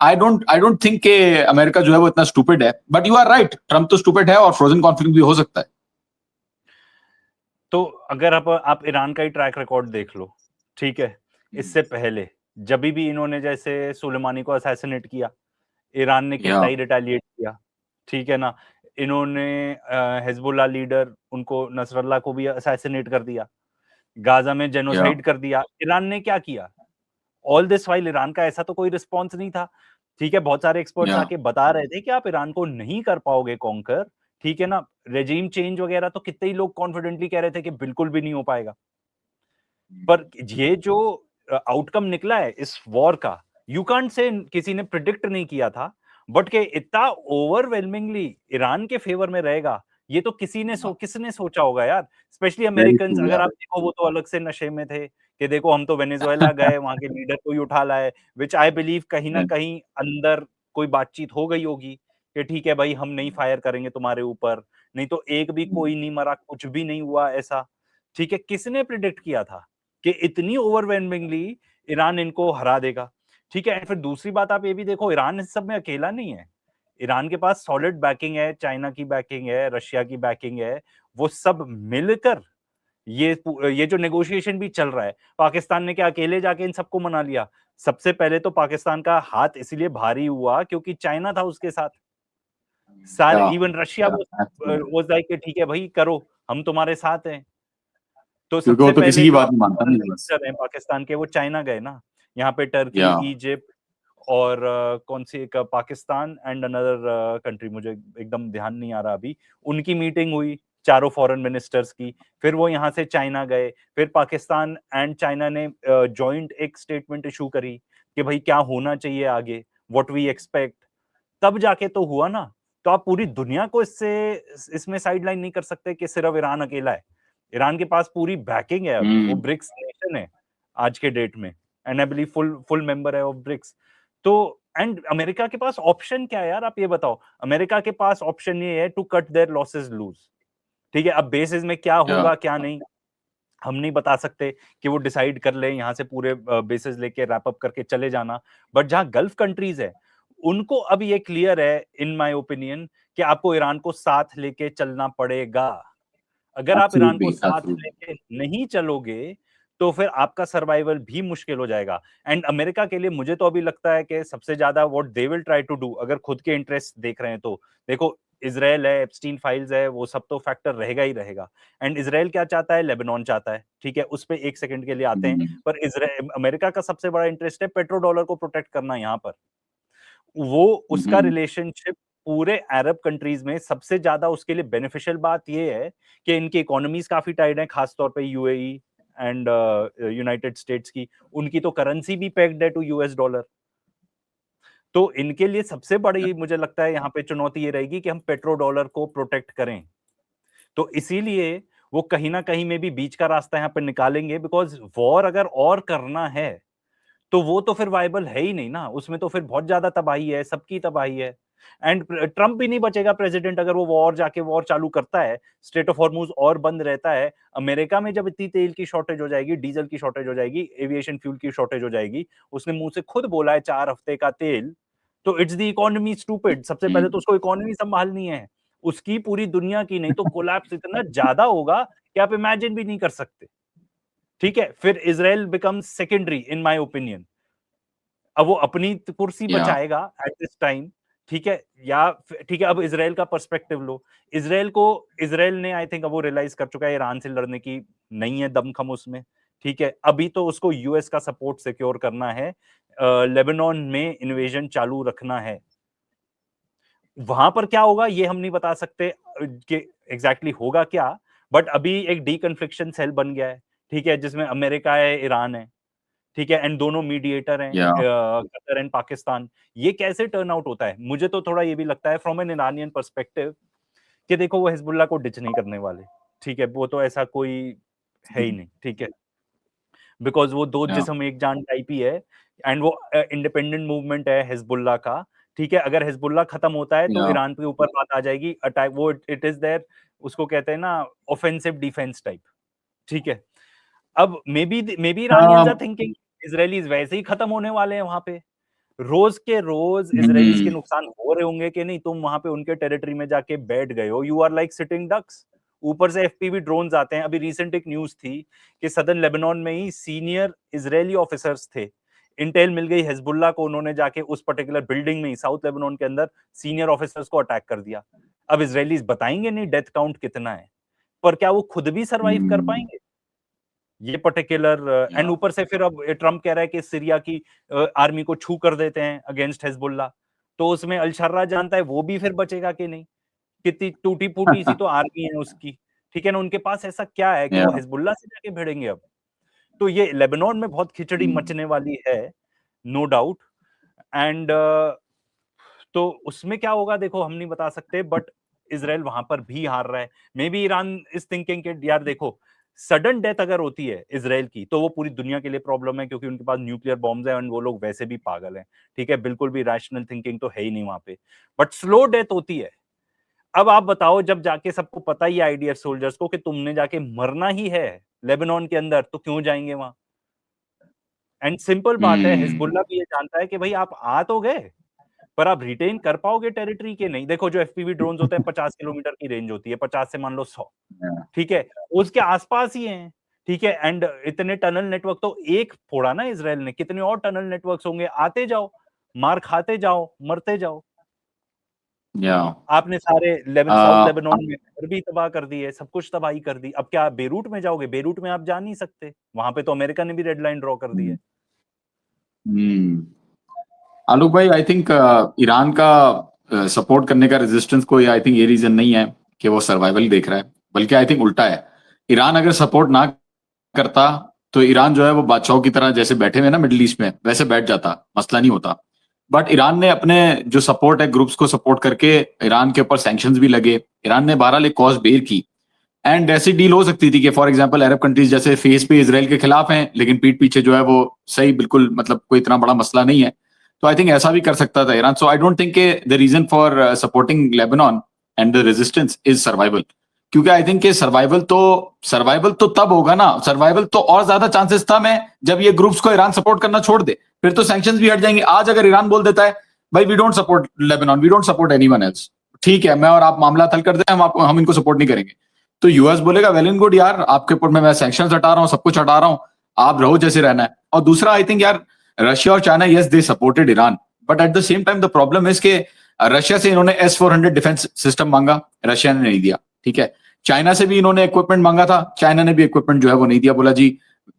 आई डोंट थिंक कि अमेरिका जो है वो इतना स्टूपिड है। But you are right, Trump तो स्टूपिड है और फ्रोजन कॉन्फ्लिक्ट भी हो सकता है। तो अगर आप ईरान का ही ट्रैक रिकॉर्ड देख लो, ठीक है, इससे पहले जब भी इन्होंने जैसे सुलेमानी को असैसिनेट किया, ईरान ने कितना ही रिटेलिएट किया, ठीक है ना। इन्होंने हिजबुल्लाह लीडर उनको, नसरल्लाह को भी असैसिनेट कर दिया, गाजा में जेनोसाइड कर दिया। ईरान ने क्या किया? ऑल दिस वाइल ईरान का ऐसा तो कोई रिस्पॉन्स नहीं था, ठीक है। बहुत सारे एक्सपर्ट्स आके बता रहे थे कि आप ईरान को नहीं कर पाओगे कॉन्कर, ठीक है ना। रेजीम चेंज वगैरह तो कितने ही लोग कॉन्फिडेंटली कह रहे थे कि बिल्कुल भी नहीं हो पाएगा। पर ये जो आउटकम निकला है इस वॉर का, यू कांट से किसी ने प्रिडिक्ट नहीं किया था, बट के इतना ओवरवेलमिंगली ईरान के फेवर में रहेगा, ये तो किसने सोचा होगा यार। स्पेशली अमेरिकन, अगर आप देखो वो तो अलग से नशे में थे कि देखो हम तो वेनेजुएला गए, वहां के लीडर को ही उठा लाए, विच आई बिलीव कहीं ना कहीं अंदर कोई बातचीत हो गई होगी कि ठीक है भाई हम नहीं फायर करेंगे तुम्हारे ऊपर, नहीं तो एक भी कोई नहीं मरा, कुछ भी नहीं हुआ ऐसा, ठीक है। किसने प्रिडिक्ट किया था कि इतनी ओवरवेलमिंगली ईरान इनको हरा देगा, ठीक है। एंड फिर दूसरी बात आप ये भी देखो, ईरान इस सब में अकेला नहीं है, ईरान के पास सॉलिड बैकिंग है, चाइना की बैकिंग है, रशिया की बैकिंग है, वो सब मिलकर ये जो नेगोशिएशन भी चल रहा है। पाकिस्तान ने क्या अकेले जाके इन सबको मना लिया? सबसे पहले तो पाकिस्तान का हाथ इसलिए भारी हुआ क्योंकि चाइना था उसके साथ, सारे इवन रशिया वाज लाइक कि ठीक है भाई करो, हम तुम्हारे साथ हैं। तो क्योंकि वो सबसे तो किसी पहले की जो बात नहीं मानता नहीं बस। मिनिस्टर हैं पाकिस्तान के, वो चाइना गए ना। यहाँ पे टर्की, या इजिप्ट और कौन सी एक पाकिस्तान एंड अनदर कंट्री, मुझे एकदम ध्यान नहीं आ रहा अभी, उनकी मीटिंग हुई चारों फॉरेन मिनिस्टर्स की। फिर वो यहाँ से चाइना गए, फिर पाकिस्तान एंड चाइना ने जॉइंट एक स्टेटमेंट इशू करी कि भाई क्या होना चाहिए आगे, व्हाट वी एक्सपेक्ट, तब जाके तो हुआ ना। तो आप पूरी दुनिया को इसमें साइडलाइन नहीं कर सकते कि सिर्फ ईरान अकेला है। ईरान के पास पूरी बैकिंग है, अब वो ब्रिक्स नेशन है आज के डेट में, and I believe full full member है ऑफ ब्रिक्स। तो एंड अमेरिका के पास ऑप्शन क्या है यार, आप ये बताओ। अमेरिका के पास ऑप्शन ये है to cut their losses loose, ठीक है। अब बेसिस में क्या होगा क्या नहीं हम नहीं बता सकते कि वो डिसाइड कर ले यहाँ से पूरे बेसिस लेके रैप अप करके चले जाना। बट जहां गल्फ कंट्रीज है उनको अब ये क्लियर है इन माय ओपिनियन कि आपको ईरान को साथ लेके चलना पड़ेगा। अगर आप ईरान को साथ लेके नहीं चलोगे तो फिर आपका सर्वाइवल भी मुश्किल हो जाएगा। एंड अमेरिका के लिए मुझे तो अभी लगता है कि सबसे ज्यादा what they will try to do, अगर खुद के इंटरेस्ट देख रहे हैं तो देखो, इजराइल है, एप्स्टीन फाइल्स है, वो सब तो फैक्टर रहेगा ही रहेगा। एंड इजराइल क्या चाहता है, लेबनान चाहता है, ठीक है। उस पे एक सेकंड के लिए आते हैं, पर इजराइल, अमेरिका का सबसे बड़ा इंटरेस्ट है पेट्रो डॉलर को प्रोटेक्ट करना यहाँ पर। वो उसका रिलेशनशिप पूरे अरब कंट्रीज में सबसे ज्यादा उसके लिए बेनिफिशियल बात ये है कि इनकी इकोनॉमीज काफी टाइट है, खासतौर पे यूएई एंड यूनाइटेड स्टेट्स की, उनकी तो करेंसी भी पेग्ड है टू यूएस डॉलर। तो इनके लिए सबसे बड़ी मुझे लगता है यहाँ पे चुनौती ये रहेगी कि हम पेट्रो डॉलर को प्रोटेक्ट करें। तो इसीलिए वो कहीं ना कहीं में भी बीच का रास्ता यहाँ पे निकालेंगे, बिकॉज वॉर अगर और करना है तो वो तो फिर वायबल है ही नहीं ना, उसमें तो फिर बहुत ज्यादा तबाही है, सबकी तबाही है। एंड ट्रम्प भी नहीं बचेगा प्रेसिडेंट अगर वो वॉर जाके वॉर चालू करता है, स्ट्रेट ऑफ हॉर्मुज और बंद रहता है। अमेरिका में जब इतनी तेल की शॉर्टेज हो जाएगी, डीजल की शॉर्टेज हो जाएगी, एविएशन फ्यूल की शॉर्टेज हो जाएगी, उसने मुंह से खुद बोला है 4 हफ्ते का तेल, तो इट्स द इकोनॉमी स्टूपिड। सबसे पहले तो उसको इकोनॉमी संभालनी है, उसकी पूरी दुनिया की, नहीं तो कोलैप्स इतना ज्यादा होगा कि आप इमेजिन भी नहीं कर सकते, ठीक है, फिर Israel becomes secondary in my opinion. अब वो अपनी कुर्सी Yeah. बचाएगा एट दिस टाइम, ठीक है, या ठीक है, अब इजराइल का पर्सपेक्टिव लो। इजराइल ने आई थिंक अब वो रियलाइज कर चुका है ईरान से लड़ने की नहीं है दमखम उसमें, ठीक है। अभी तो उसको यूएस का सपोर्ट सिक्योर करना है, लेबनान में इन्वेजन चालू रखना है। वहां पर क्या होगा ये हम नहीं बता सकते कि एग्जैक्टली होगा क्या, बट अभी एक डीकन्फ्लिक्शन सेल बन गया है, ठीक है, जिसमें अमेरिका है, ईरान है, ठीक है, एंड दोनों मीडिएटर हैं, Yeah. Qatar and Pakistan. ये कैसे टर्न आउट होता है, मुझे तो थोड़ा ये भी लगता है फ्रॉम एन ईरानियन पर्सपेक्टिव कि देखो वो हिजबुल्लाह को डिच नहीं करने वाले, ठीक है, वो तो ऐसा कोई है ही नहीं, ठीक है, बिकॉज वो दो Yeah. जिस्म एक जान टाइप ही है, एंड वो इंडिपेंडेंट मूवमेंट है हिजबुल्लाह का, ठीक है। अगर हिजबुल्लाह खत्म होता है तो Yeah. ईरान के ऊपर बात आ जाएगी, अटैक, वो इट इज देयर, उसको कहते हैं ना ऑफेंसिव डिफेंस टाइप, ठीक है। अब maybe Iranians are thinking Israelis वैसे ही खत्म होने वाले हैं वहां पे, रोज के रोज इजरायलीज के नुकसान हो रहे होंगे कि नहीं, तुम वहां पे उनके टेरिटरी में जाके बैठ गए हो, you are like sitting ducks, ऊपर से एफपीवी ड्रोन्स आते हैं। अभी रिसेंट एक न्यूज थी कि सदर्न लेबनान में ही सीनियर इजरायली ऑफिसर्स थे, इंटेल मिल गई हिजबुल्लाह को, उन्होंने जाके उस पर्टिकुलर बिल्डिंग में ही साउथ लेबनान के अंदर सीनियर ऑफिसर्स को अटैक कर दिया। अब इजरायलीज बताएंगे नहीं डेथ काउंट कितना है, पर क्या वो खुद भी सरवाइव कर पाएंगे ये पर्टिकुलर, एंड ऊपर से फिर अब ट्रम्प कह रहा है कि सीरिया की आर्मी को छू कर देते हैं अगेंस्ट हिजबुल्लाह, तो उसमें अल शर्रा जानता है वो भी फिर बचेगा कि नहीं, कितनी टूटी फूटी सी तो आर्मी है उसकी, ठीक है ना, उनके पास ऐसा क्या है कि वो Yeah. हिजबुल्लाह से जाके भिड़ेंगे अब। तो ये लेबनान में बहुत खिचड़ी मचने वाली है, नो डाउट, एंड तो उसमें क्या होगा देखो हम नहीं बता सकते, बट इजराइल वहां पर भी हार रहा है। May be Iran is thinking कि यार देखो सडन डेथ अगर होती है इजराइल की तो वो पूरी दुनिया के लिए प्रॉब्लम है, क्योंकि उनके पास न्यूक्लियर बॉम्ब्स हैं, और वो लोग वैसे भी पागल हैं, ठीक है, बिल्कुल भी रैशनल थिंकिंग तो है ही नहीं वहां पे, बट स्लो डेथ होती है। अब आप बताओ जब जाके सबको पता ही है आईडीएफ सोल्जर्स को कि तुमने जाके मरना ही है लेबनान के अंदर, तो क्यों जाएंगे वहां। एंड सिंपल बात है, हिजबुल्लाह भी ये जानता है कि भाई आप आ तो गए, पर आप रिटेन कर पाओगे टेरिटरी के नहीं। देखो जो एफपीवी ड्रोन्स होते हैं 50 किलोमीटर की रेंज होती है, 50 से मान लो 100, Yeah. ठीक है, उसके आसपास ही हैं, ठीक है, एंड इतने टनल नेटवर्क तो एक फोड़ा ना इसराइल ने, कितने और टनल नेटवर्क्स होंगे, आते जाओ, मार खाते जाओ, मरते जाओ। Yeah. आपने सारे साउथ Uh, लेबनान में घर भी तबाह कर दिए, सब कुछ तबाही कर दी, अब क्या आप बेरूट में जाओगे, बेरूट में आप जा नहीं सकते, वहां पे तो अमेरिका ने भी रेड लाइन ड्रॉ कर दी है। आलोक भाई, आई थिंक ईरान का सपोर्ट करने का रेजिस्टेंस कोई आई थिंक ये रीजन नहीं है कि वो सर्वाइवल देख रहा है, बल्कि आई थिंक उल्टा है। ईरान अगर सपोर्ट ना करता तो ईरान जो है वो बादशाहों की तरह जैसे बैठे हुए ना मिडिल ईस्ट में वैसे बैठ जाता, मसला नहीं होता। बट ईरान ने अपने जो सपोर्ट है ग्रुप्स को सपोर्ट करके ईरान के ऊपर सैंक्शंस भी लगे, ईरान ने बहरहाल एक कॉज बेयर की, एंड ऐसी डील हो सकती थी कि फॉर एग्जांपल अरब कंट्रीज जैसे फेस पे इजराइल के खिलाफ हैं लेकिन पीठ पीछे जो है वो सही, बिल्कुल मतलब कोई इतना बड़ा मसला नहीं है, तो आई थिंक ऐसा भी कर सकता था Iran. So I don't think the reason for supporting Lebanon and the resistance is survival, क्योंकि आई थिंक सर्वाइवल तो तब होगा ना, सर्वाइवल तो और ज्यादा चांसेस था मैं जब ये ग्रुप्स को ईरान सपोर्ट करना छोड़ दे, फिर तो सैंक्शंस भी हट जाएंगे। आज अगर ईरान बोल देता है भाई we don't support Lebanon, we don't support anyone else, ठीक है मैं और आप मामला हल कर दें, हम इनको सपोर्ट नहीं करेंगे, तो यूएस बोलेगा वेल एंड गुड यार, आपके ऊपर मैं सैंक्शंस हटा रहा हूं, सब कुछ हटा रहा हूं, आप रहो जैसे रहना है। और दूसरा आई थिंक यार रशिया और China, yes they supported Iran, but at the same time the problem is के रशिया से इन्होंने S-400 डिफेंस सिस्टम मांगा, रशिया ने नहीं दिया, ठीक है। चाइना से भी इन्होंने इक्विपमेंट मांगा था, चाइना ने भी इक्विपमेंट जो है वो नहीं दिया, बोला जी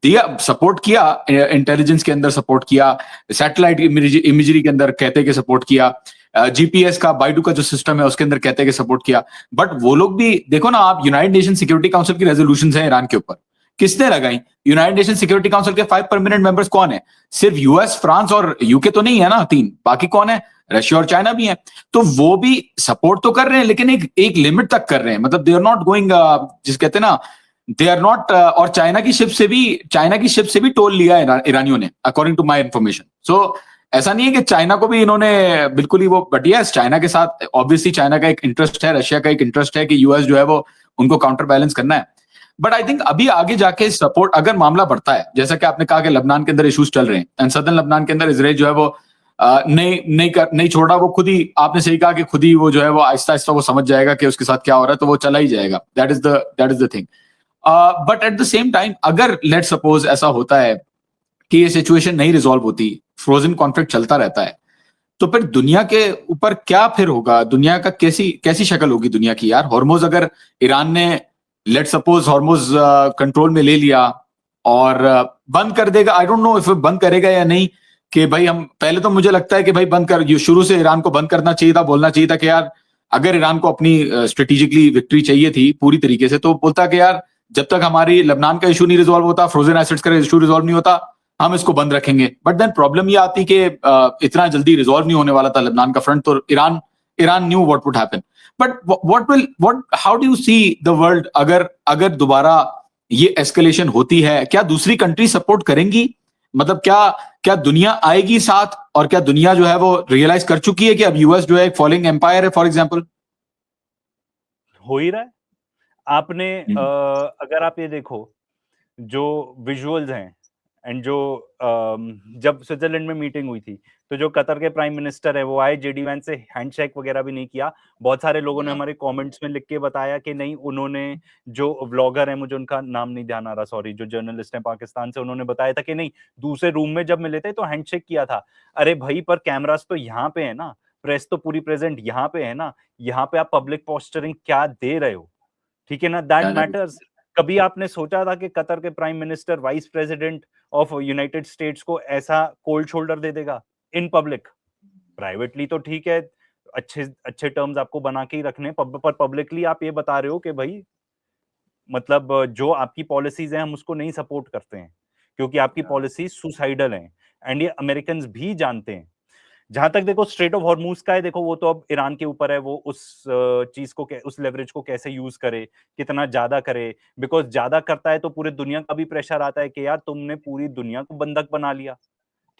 दिया, सपोर्ट किया, इंटेलिजेंस के अंदर सपोर्ट किया, सैटेलाइट इमेजरी के अंदर कहते कि सपोर्ट किया, जीपीएस का बाइडू का जो सिस्टम है उसके अंदर कहते हैं कि सपोर्ट किया, बट वो लोग भी देखो ना, आप यूनाइटेड नेशन सिक्योरिटी काउंसिल की रेजोल्यूशंस हैं ईरान के ऊपर, किसने लगाई? यूनाइटेड नेशन सिक्योरिटी काउंसिल के 5 परमानेंट मेंबर्स कौन है? सिर्फ यूएस, फ्रांस और यूके तो नहीं है ना, 3, बाकी कौन है? रशिया और चाइना भी है। तो वो भी सपोर्ट तो कर रहे हैं लेकिन एक लिमिट तक कर रहे हैं, मतलब दे आर नॉट गोइंग, जिस कहते हैं ना, दे आर नॉट, और चाइना की शिप से भी टोल लिया है ईरानियों ने, अकॉर्डिंग टू माय इंफॉर्मेशन। सो ऐसा नहीं है कि चाइना को भी इन्होंने बिल्कुल ही वो, बट यस चाइना के साथ ऑब्वियसली चाइना का एक इंटरेस्ट है, रशिया का एक इंटरेस्ट है कि यूएस जो है वो उनको काउंटर बैलेंस करना है। बट आई थिंक अभी आगे जाके सपोर्ट अगर मामला बढ़ता है, जैसा कि आपने कहा कि लेबनान के अंदर इश्यूज चल रहे हैं एंड सदर्न लेबनान के अंदर इजराइल जो है वो नहीं छोड़ रहा, वो खुद ही, आपने सही कहा कि खुद ही वो जो है वो आहिस्ता आहिस्ता वो समझ जाएगा कि उसके साथ क्या हो रहा है, तो वो चला ही जाएगा। That is the thing. But at the same time अगर लेट सपोज ऐसा होता है कि ये सिचुएशन नहीं रिजॉल्व होती, फ्रोजन कॉन्फ्लिक्ट चलता रहता है, तो फिर दुनिया के ऊपर क्या फिर होगा? दुनिया का कैसी कैसी शक्ल होगी दुनिया की यार? हॉर्मोज अगर ईरान ने लेट सपोज हॉर्मोज कंट्रोल में ले लिया और बंद कर देगा, आई डोंट नो इफ बंद करेगा या नहीं, कि भाई हम पहले तो मुझे लगता है कि भाई बंद कर, शुरू से ईरान को बंद करना चाहिए था, बोलना चाहिए था कि यार अगर ईरान को अपनी स्ट्रेटेजिकली विक्ट्री चाहिए थी पूरी तरीके से, तो बोलता कि यार जब तक हमारी लेबनान का इशू नहीं रिजॉल्व होता, फ्रोजन एसिड्स का इशू रिजॉल्व नहीं होता, हम इसको बंद रखेंगे। बट देन प्रॉब्लम ये आती कि इतना जल्दी रिजॉल्व नहीं होने वाला था लेबनान का फ्रंट, तो Iran Iran knew what would happen. But what how do you see the world अगर अगर दोबारा ये एस्केलेशन होती है? क्या दूसरी कंट्री सपोर्ट करेंगी? मतलब क्या क्या दुनिया आएगी साथ? और क्या दुनिया जो है वो रियलाइज कर चुकी है कि अब यूएस जो है एक फॉलिंग एम्पायर है फॉर एग्जांपल? हो ही रहा है। आपने अगर आप ये देखो, जो विजुअल्स हैं एंड जो जब स्विट्जरलैंड में मीटिंग हुई थी, तो जो कतर के प्राइम मिनिस्टर है वो आए, जेडी वैंस से हैंडशेक वगैरह भी नहीं किया। बहुत सारे लोगों ने हमारे कमेंट्स में लिख के बताया कि नहीं, उन्होंने, जो व्लॉगर है, मुझे उनका नाम नहीं ध्यान आ रहा, सॉरी, जो जर्नलिस्ट है पाकिस्तान से, उन्होंने बताया था कि नहीं, दूसरे रूम में जब मिले थे तो हैंडशेक किया था। अरे भाई, पर कैमरास तो यहाँ पे है ना, प्रेस तो पूरी प्रेजेंट यहाँ पे है ना, यहाँ पे आप पब्लिक पोस्टरिंग क्या दे रहे हो, ठीक है ना, दैट मैटर्स। कभी आपने सोचा था कि कतर के prime minister vice president of United states को ऐसा कोल्ड शोल्डर दे देगा इन पब्लिक? प्राइवेटली तो ठीक है, अच्छे अच्छे टर्म्स आपको बना के ही रखने, पर पब्लिकली आप ये बता रहे हो कि भाई, मतलब जो आपकी पॉलिसीज हैं हम उसको नहीं सपोर्ट करते हैं, क्योंकि आपकी पॉलिसी सुसाइडल हैं, एंड ये अमेरिकन भी जानते हैं। जहां तक देखो स्ट्रेट ऑफ हॉर्मूज का है, देखो वो तो अब ईरान के ऊपर है, वो उस चीज को, उस लेवरेज को कैसे यूज करे, कितना ज्यादा करे, बिकॉज ज्यादा करता है तो पूरे दुनिया का भी प्रेशर आता है कि यार तुमने पूरी दुनिया को बंधक बना लिया,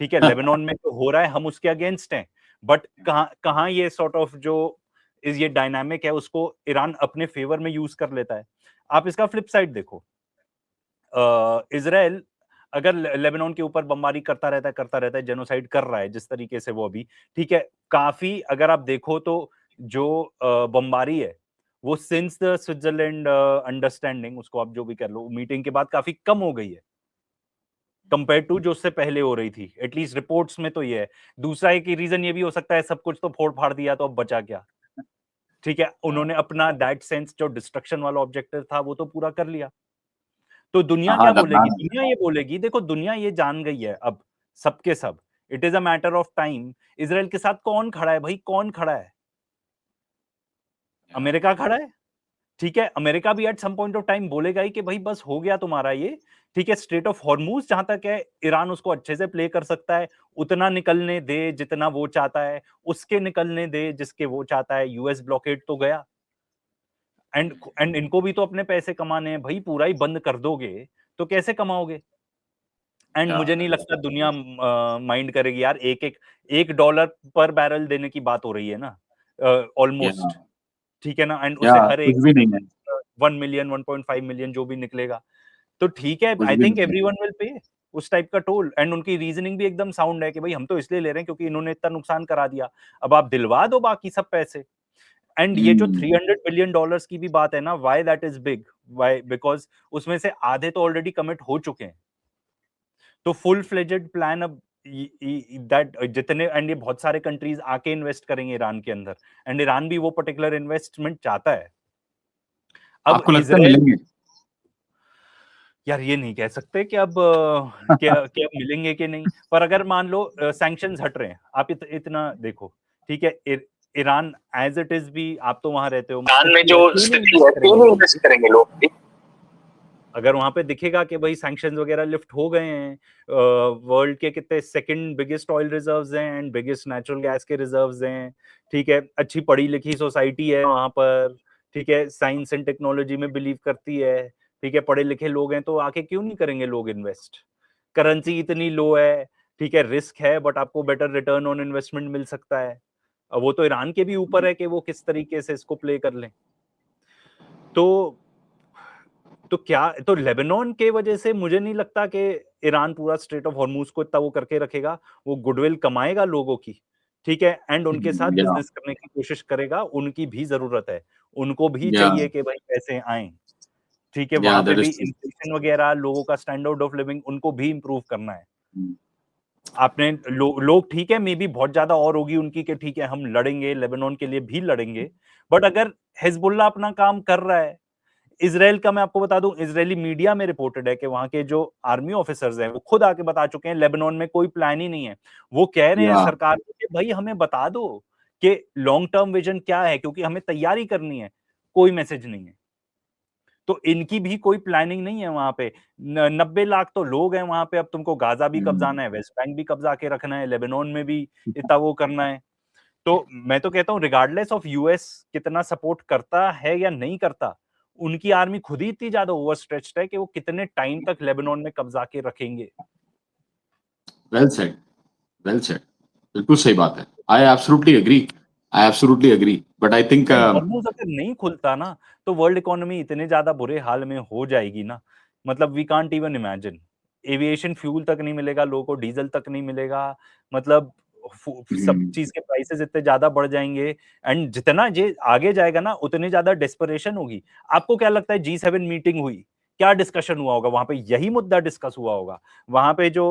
ठीक है। लेबनान में तो हो रहा है, हम उसके अगेंस्ट हैं, बट कहाँ कहाँ ये सॉर्ट ऑफ जो इस ये डायनामिक है उसको ईरान अपने फेवर में यूज कर लेता है। आप इसका फ्लिप साइड देखो, इजराइल अगर लेबनान के ऊपर बमबारी करता रहता है, जेनोसाइड कर रहा है जिस तरीके से वो अभी, ठीक है, काफी अगर आप देखो तो जो बमबारी है वो सिंस द स्विट्जरलैंड अंडरस्टैंडिंग, उसको आप जो भी कर लो, मीटिंग के बाद काफी कम हो गई है कंपेयर टू जो उससे पहले हो रही थी, एटलीस्ट रिपोर्ट्स में तो ये है। दूसरा एक रीजन ये भी हो सकता है, सब कुछ तो फोड़ फाड़ दिया तो अब बचा क्या, ठीक है, उन्होंने अपना दैट सेंस जो डिस्ट्रक्शन वाला ऑब्जेक्टिव था वो तो पूरा कर लिया। तो दुनिया हाँ क्या बोलेगी? लेबनान। दुनिया ये बोलेगी, देखो दुनिया ये जान गई है अब, सबके सब, it is a matter of time. Israel के साथ कौन खड़ा है भाई? कौन खड़ा है? अमेरिका खड़ा है, ठीक है। अमेरिका भी at some point of time बोलेगा ही कि भाई बस हो गया तुम्हारा ये, ठीक है। स्ट्रेट ऑफ हॉर्मूज जहां तक है, ईरान उसको अच्छे से प्ले कर सकता है, उतना निकलने दे जितना वो चाहता है, उसके निकलने दे जिसके वो चाहता है। यूएस ब्लॉकेड तो गया, एंड इनको भी तो अपने पैसे कमाने हैं भाई, पूरा ही बंद कर दोगे तो कैसे कमाओगे? एंड मुझे नहीं लगता दुनिया माइंड करेगी यार, एक डॉलर पर बैरल देने की बात हो रही है ना, ऑलमोस्ट, ठीक है ना, एंड उसे हर कुछ एक भी से नहीं है, 1 मिलियन 1.5 मिलियन जो भी निकलेगा, तो ठीक है, कुछ आई भी थिंक नहीं है। एवरीवन विल पे उस टाइप का टोल। एंड उनकी रीजनिंग भी एकदम साउंड है कि भाई हम तो इसलिए ले रहे हैं क्योंकि इन्होंने इतना नुकसान करा दिया, अब आप दिलवा दो बाकी सब पैसे। एंड ये जो हम्म, $300 बिलियन की भी बात है ना, why that is big, why, because उसमें से आधे तो ऑलरेडी कमिट हो चुके हैं, तो फुल फ्लेजेड प्लान अब दैट जितने, एंड ये बहुत सारे कंट्रीज आके इन्वेस्ट करेंगे ईरान के अंदर, एंड ईरान भी वो पर्टिकुलर इन्वेस्टमेंट चाहता है। अब आपको लगता है इजराइल, मिलेंगे? यार ये नहीं कह सकते कि अब क्या क्या मिलेंगे कि नहीं, पर अगर मान लो सैंक्शंस हट रहे हैं, आप इतना देखो, ठीक है, ईरान एज इट इज भी, आप तो वहां रहते हो, ईरान में स्थिति जो है, क्यों नहीं स्थिति इन्वेस्ट है क्यों करेंगे नहीं लोग? इन्वेस्ट करेंगे लोग? अगर वहां पे दिखेगा कि भाई सैंक्शंस वगैरह लिफ्ट हो गए हैं, वर्ल्ड के कितने सेकंड बिगेस्ट ऑयल रिजर्व्स हैं एंड बिगेस्ट नेचुरल गैस के रिजर्व्स हैं, ठीक है, अच्छी पढ़ी लिखी सोसाइटी है वहां पर, ठीक है, साइंस एंड टेक्नोलॉजी में बिलीव करती है, ठीक है, पढ़े लिखे लोग हैं, तो आके क्यों नहीं करेंगे लोग इन्वेस्ट? करेंसी इतनी लो है, ठीक है, रिस्क है, बट आपको बेटर रिटर्न ऑन इन्वेस्टमेंट मिल सकता है। अब वो तो ईरान के भी ऊपर है कि वो किस तरीके से इसको प्ले कर लें। तो क्या, तो लेबनान के वजह से मुझे नहीं लगता कि ईरान पूरा स्ट्रेट ऑफ हॉर्मूज को इतना वो करके रखेगा, वो गुडविल कमाएगा लोगों की, ठीक है, एंड उनके साथ या बिजनेस करने की कोशिश करेगा, उनकी भी जरूरत है, उनको भी या चाहिए कि भाई पैसे आए, ठीक है, Yeah, वहां पे that भी is true. इन्फ्लेशन वगैरह, लोगों का स्टैंडर्ड ऑफ लिविंग, उनको भी इम्प्रूव करना है। आपने लोग ठीक है, मे बी बहुत ज्यादा और होगी उनकी कि ठीक है हम लड़ेंगे, लेबनान के लिए भी लड़ेंगे, बट अगर हिजबुल्लाह अपना काम कर रहा है, इजराइल का मैं आपको बता दूं, इजरायली मीडिया में रिपोर्टेड है कि वहां के जो आर्मी ऑफिसर्स हैं वो खुद आके बता चुके हैं लेबनान में कोई प्लान ही नहीं है। वो कह रहे हैं Yeah. सरकार को कि भाई हमें बता दो कि लॉन्ग टर्म विजन क्या है, क्योंकि हमें तैयारी करनी है। कोई मैसेज नहीं है। तो इनकी भी कोई प्लानिंग नहीं है वहां पे। 90 लाख तो लोग हैं वहां पे, अब तुमको गाजा भी कब्जाना है, वेस्ट बैंक भी कब्जा के रखना है, लेबनान में भी इतना वो करना है। तो मैं तो कहता हूँ रिगार्डलेस ऑफ यूएस कितना सपोर्ट करता है या नहीं करता, उनकी आर्मी खुद ही इतनी ज्यादा ओवर स्ट्रेच्ड है कि वो कितने टाइम तक लेबनान में कब्जा के रखेंगे। Well said. Well said. बिल्कुल सही बात है. I absolutely agree. I absolutely agree. But I think and Hormuz अगर नहीं खुलता ना, तो वर्ल्ड इकोनॉमी इतने ज्यादा बुरे हाल में हो जाएगी ना, मतलब we can't even imagine. Aviation fuel तक नहीं मिलेगा लोगों को, डीजल तक नहीं मिलेगा, मतलब सब चीज के प्राइसेस इतने ज्यादा बढ़ जाएंगे। एंड जितना ये आगे जाएगा ना, उतनी ज्यादा डेस्परेशन होगी। आपको क्या लगता है G7 मीटिंग हुई, क्या डिस्कशन हुआ होगा वहां पे? यही मुद्दा डिस्कस हुआ होगा वहां पे। जो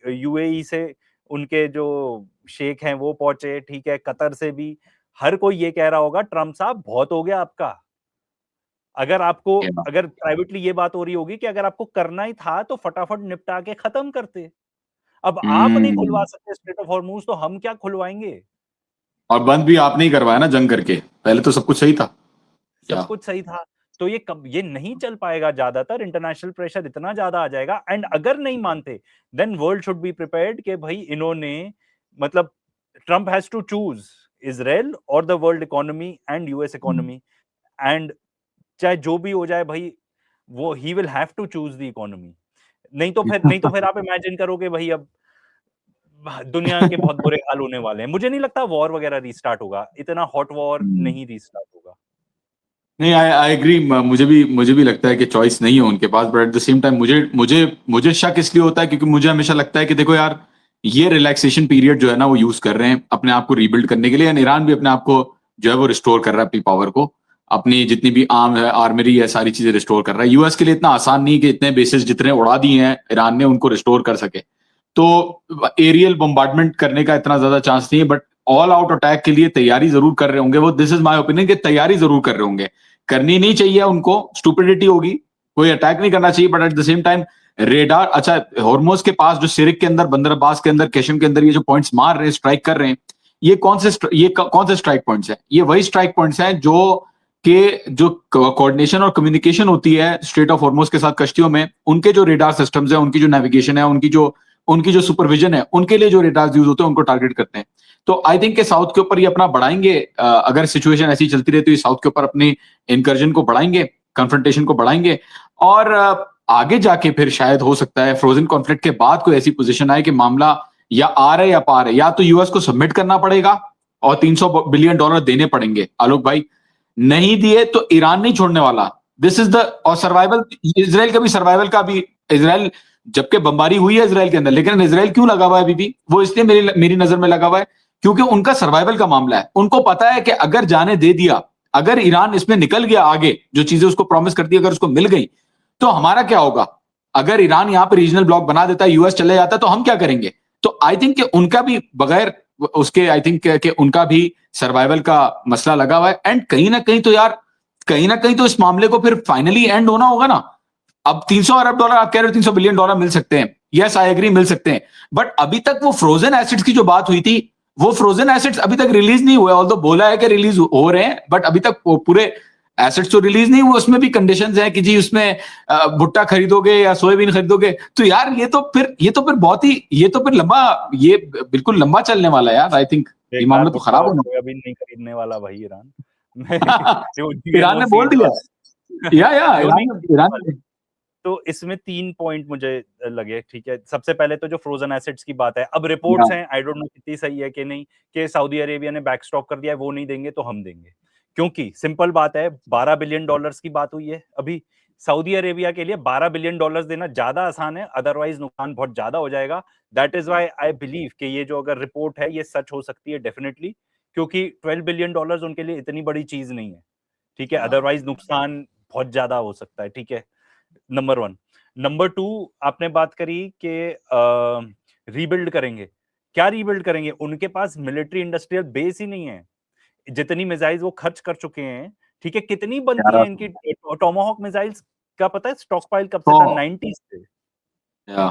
यूएई से उनके जो शेख हैं वो पहुंचे, ठीक है, कतर से भी। हर कोई ये कह रहा होगा ट्रम्प साहब बहुत हो गया आपका। yeah. अगर प्राइवेटली ये बात हो रही होगी कि अगर आपको करना ही था तो फटाफट निपटा के खत्म करते। अब आप नहीं खुलवा सकते स्ट्रेट ऑफ हॉर्मुज, तो हम क्या खुलवाएंगे? और बंद भी आपने ही करवाया ना जंग करके. पहले तो सब कुछ सही था. सब Yeah. कुछ सही था। तो ये नहीं चल पाएगा, ज्यादातर इंटरनेशनल प्रेशर इतना ज्यादा आ जाएगा। एंड अगर नहीं मानते, then world should be prepared कि भाई इन्होंने, मतलब Trump has to choose Israel और the world economy and US economy. And चाहे जो भी हो जाए भाई, वो ही will have to choose the economy. नहीं तो फिर आप इमेजिन करोगे भाई, अब दुनिया के बहुत बुरे हाल होने वाले हैं। मुझे नहीं लगता वॉर वगैरह रीस्टार्ट होगा, इतना हॉट वॉर नहीं रीस्टार्ट होगा। नहीं, आई एग्री. मुझे भी लगता है कि चॉइस नहीं है उनके पास. But at the same time मुझे मुझे मुझे शक इसलिए होता है क्योंकि मुझे हमेशा लगता है कि देखो यार, ये रिलैक्सेशन पीरियड जो है ना वो यूज कर रहे हैं अपने आप को रीबिल्ड करने के लिए. ईरान भी अपने आप को जो है वो रिस्टोर कर रहा है, अपनी पावर को, अपनी जितनी भी आर्म है, आर्मरी है, सारी चीजें रिस्टोर कर रहा है. यूएस के लिए इतना आसान नहीं कि इतने बेसिस जितने उड़ा दिए हैं ईरान ने उनको रिस्टोर कर सके. तो एरियल बम्बार्डमेंट करने का इतना ज्यादा चांस नहीं है. बट ऑल आउट अटैक के लिए तैयारी जरूर कर रहे होंगे वो. दिस इज माय ओपिनियन कि तैयारी जरूर कर रहे होंगे. करनी नहीं चाहिए उनको, स्टूपिडिटी होगी, कोई अटैक नहीं करना चाहिए. But at the same time radar, अच्छा हॉर्मुज के पास जो सिरिक के अंदर, बंदर अब्बास के अंदर, केशम के अंदर ये जो पॉइंट्स मार रहे हैं, स्ट्राइक कर रहे हैं, ये कौन से स्ट्राइक पॉइंट्स हैं? ये वही स्ट्राइक पॉइंट्स हैं जो कोऑर्डिनेशन और कम्युनिकेशन होती है स्ट्रेट ऑफ हॉर्मुज के साथ कश्तियों में, उनके जो रेडार सिस्टम्स है, उनकी जो नेविगेशन है, उनकी जो सुपरविजन है, उनके लिए जो रेडार यूज होते हैं उनको टारगेट करते हैं. तो आई थिंक के साउथ के ऊपर ये अपना बढ़ाएंगे. अगर सिचुएशन ऐसी चलती रही तो ये साउथ के ऊपर अपनी इनकर्जन को बढ़ाएंगे, कन्फ्रंटेशन को बढ़ाएंगे. और आगे जाके फिर शायद हो सकता है फ्रोजन कॉन्फ्लिक्ट के बाद कोई ऐसी पोजीशन आए कि मामला या आ रहा है या पार है, या तो यूएस को सबमिट करना पड़ेगा और $300 बिलियन देने पड़ेंगे. आलोक भाई, नहीं दिए तो ईरान नहीं छोड़ने वाला. दिस इज द, और सर्वाइवल, इसराइल का भी इसराइल, जबकि बमबारी हुई है इसराइल के अंदर, लेकिन इसराइल क्यों लगा हुआ है अभी भी? वो इसलिए मेरी नजर में लगा हुआ है क्योंकि उनका सर्वाइवल का मामला है. उनको पता है कि अगर जाने दे दिया, अगर ईरान इसमें निकल गया आगे, जो चीजें उसको प्रॉमिस करती है अगर उसको मिल गई, तो हमारा क्या होगा? अगर ईरान यहां पर रीजनल ब्लॉक बना देता है, यूएस चले जाता है, तो हम क्या करेंगे? तो आई थिंक उनका भी बगैर उसके, आई थिंक कि उनका भी सर्वाइवल का मसला लगा हुआ है. एंड कहीं ना कहीं तो यार, कहीं ना कहीं तो इस मामले को फिर फाइनली एंड होना होगा ना. अब $300 अरब, आप कह रहे हो $300 बिलियन मिल सकते हैं. यस, आई एग्री, मिल सकते हैं. बट अभी तक वो फ्रोजन एसिड्स की जो बात हुई थी, वो फ्रोजन एसिड्स अभी तक रिलीज नहीं हुए. ऑल्दो बोला है कि रिलीज हो रहे हैं, बट अभी तक वो पूरे एसिड्स तो रिलीज नहीं हुए. उसमें भी कंडीशंस हैं कि जी उसमें भुट्टा खरीदोगे या सोयाबीन खरीदोगे. तो यार ये तो फिर बहुत ही, ये तो फिर लंबा, ये बिल्कुल लंबा चलने वाला है यार. आई थिंक ये बेकार मामला तो भुट्टा खराब और होना. सोयाबीन नहीं खरीदने वाला भाई ईरान। वो ईरान जीएमओ ने बोल सीड दिया. या वो नहीं खरीदने ईरान वाले। ने. तो इसमें 3 पॉइंट मुझे लगे, ठीक है। सबसे पहले तो जो फ्रोजन एसेट्स की बात है, अब या, रिपोर्ट्स हैं, आई डोंट नो कितनी सही है कि नहीं, कि सऊदी अरेबिया ने बैकस्टॉप कर दिया है, वो नहीं देंगे तो हम देंगे। क्योंकि सिंपल बात है, $12 बिलियन की बात हुई है अभी। सऊदी अरेबिया के लिए $12 बिलियन देना ज्यादा आसान है, अदरवाइज नुकसान बहुत ज्यादा हो जाएगा। That is why I believe कि ये जो अगर रिपोर्ट है ये सच हो सकती है डेफिनेटली, क्योंकि $12 बिलियन उनके लिए इतनी बड़ी चीज नहीं है, ठीक है। या. अदरवाइज नुकसान बहुत ज्यादा हो सकता है, ठीक है, नंबर 1। नंबर 2, आपने बात करी कि रीबिल्ड करेंगे। क्या रीबिल्ड करेंगे? उनके पास मिलिट्री इंडस्ट्रियल बेस ही नहीं है। जितनी मिसाइल्स वो खर्च कर चुके हैं, ठीक है, कितनी बनती है 11 इनकी टोमाहॉक मिसाइल्स का पता है स्टॉक पाइल कब से 100 था? 90s से। या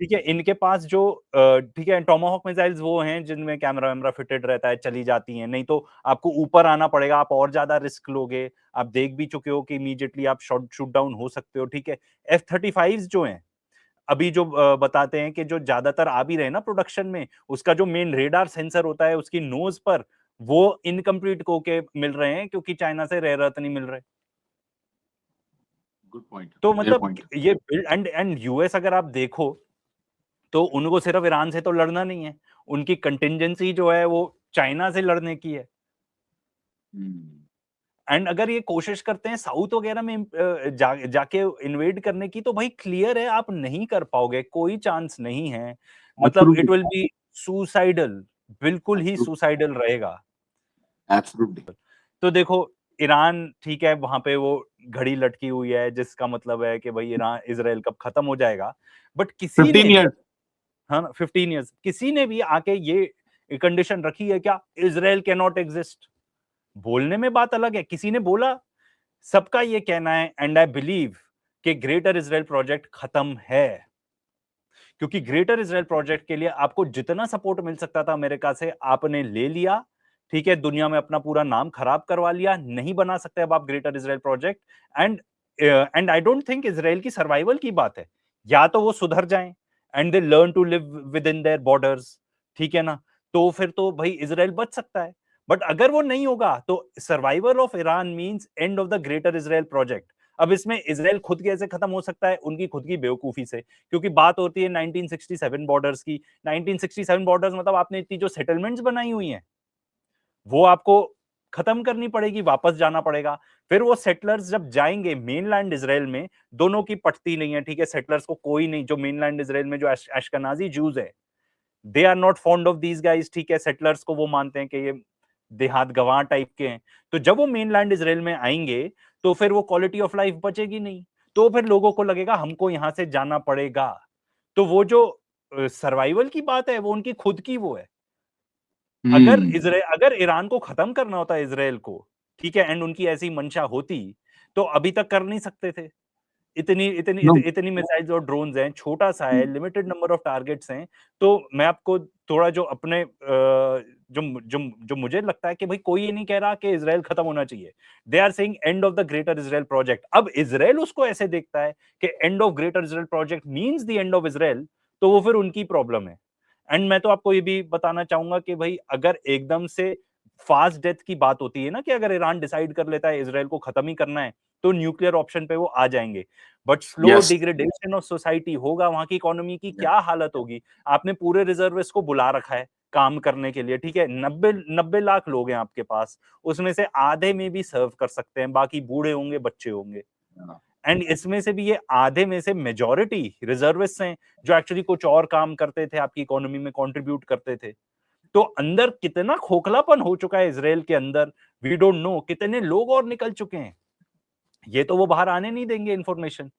ठीक है, इनके पास जो ठीक है, टोमाहॉक मिसाइल्स वो हैं जिनमें कैमरा वैमरा फिटेड रहता है, चली जाती हैं। नहीं तो आपको ऊपर आना पड़ेगा, आप और ज्यादा रिस्क लोगे। आप देख भी चुके हो कि इमीडिएटली आप शूट डाउन हो सकते हो, ठीक है। F-35 जो हैं, अभी जो बताते हैं कि जो ज्यादातर आ भी रहे हैं ना प्रोडक्शन में, उसका जो मेन रेडार सेंसर होता है उसकी नोज पर, वो इनकम्प्लीट होके मिल रहे हैं क्योंकि चाइना से रेयर अर्थ नहीं मिल रहे। गुड पॉइंट, तो फेयर मतलब पॉइंट। ये एंड यूएस अगर आप देखो तो उनको सिर्फ ईरान से तो लड़ना नहीं है, उनकी कंटिजेंसी जो है वो चाइना से लड़ने की है। एंड अगर ये कोशिश करते हैं साउथ वगैरह में जाके इन्वेड करने की, तो भाई क्लियर है आप नहीं कर पाओगे, कोई चांस नहीं है। मतलब it absolutely, will be suicidal, बिल्कुल ही एब्सोल्युटली, सुसाइडल रहेगा। एब्सोल्युटली। तो देखो, ईरान ठीक है, वहां पे वो घड़ी लटकी हुई है, जिसका मतलब है कि भाई ईरान इजराइल कब खत्म हो जाएगा। बट किसी 15 ने भी, इयर्स। हाँ, 15 ईयर्स, किसी ने भी आके ये कंडीशन रखी है क्या? Israel can not exist. बोलने में बात अलग है, किसी ने बोला? सबका ये कहना है, एंड आई बिलीव कि ग्रेटर इजराइल प्रोजेक्ट खत्म है। क्योंकि ग्रेटर इजराइल प्रोजेक्ट के लिए आपको जितना सपोर्ट मिल सकता था अमेरिका से, आपने ले लिया। ठीक है, दुनिया में अपना पूरा नाम खराब करवा लिया, नहीं बना सकते अब आप greater Israel project. And and I don't think Israel की सर्वाइवल की बात है। या तो वो सुधर जाएं and they learn to live within their borders, ठीक है ना, तो फिर तो भाई इजराइल बच सकता है। बट अगर वो नहीं होगा तो survival of Iran means and of the greater Israel project. अब इसमें इजराइल खुद कैसे खत्म हो सकता है? उनकी खुद की बेवकूफी से। क्योंकि बात होती है 1967 बॉर्डर्स की। 1967 बॉर्डर्स मतलब आपने इतनी जो सेटलमेंट्स बनाई हुई हैं, वो आपको खत्म करनी पड़ेगी, वापस जाना पड़ेगा। फिर वो सेटलर्स जब जाएंगे मेनलैंड इजराइल में, दोनों की पटती नहीं है, ठीक है, सेटलर्स को कोई नहीं, जो मेनलैंड इजराइल में जो अश्केनाजी जूस है, they are not fond of these guys, ठीक है, सेटलर्स को वो मानते हैं कि ये देहात गंवार टाइप के हैं। तो जब वो मेनलैंड इजराइल में आएंगे, तो फिर वो क्वालिटी ऑफ लाइफ बचेगी नहीं। तो फिर लोगों को लगेगा हमको यहां से जाना पड़ेगा। तो वो जो सर्वाइवल की बात है, वो उनकी खुद की वो है। अगर ईरान को खत्म करना होता है इजराइल को, ठीक है, एंड उनकी ऐसी मंशा होती, तो अभी तक कर नहीं सकते थे। नो। इतनी मिसाइल्स और ड्रोन्स हैं, छोटा सा है, लिमिटेड नंबर ऑफ टारगेट्स हैं। तो मैं आपको थोड़ा जो अपने जो जो जो मुझे लगता है कि भाई कोई ये नहीं कह रहा कि इजराइल खत्म होना चाहिए। They are saying end of the greater Israel project. अब इजराइल उसको ऐसे देखता है कि end of greater Israel project means the end of Israel, तो वो फिर उनकी प्रॉब्लम है। एंड मैं तो आपको ये भी बताना चाहूंगा कि भाई अगर एकदम से फास्ट डेथ की बात होती है ना, कि अगर ईरान डिसाइड कर लेता है इजराइल को खत्म ही करना है, तो न्यूक्लियर ऑप्शन पे वो आ जाएंगे। But slow yes. Degradation of society होगा, वहां की इकोनॉमी की क्या हालत होगी। आपने पूरे रिजर्विस्ट को बुला रखा है काम करने के लिए, ठीक है, 90 लाख लोग हैं आपके पास, उसमें से आधे में भी सर्व कर सकते हैं, बाकी बूढ़े होंगे, बच्चे होंगे। एंड इसमें से भी ये आधे में से मेजॉरिटी रिजर्विस्ट हैं, जो एक्चुअली कुछ और काम करते थे, आपकी इकोनॉमी में कंट्रीब्यूट करते थे। तो अंदर कितना खोखलापन हो चुका है इसराइल के अंदर, वी डोंट नो। कितने लोग और निकल चुके हैं, ये तो वो बाहर आने नहीं देंगे इंफॉर्मेशन।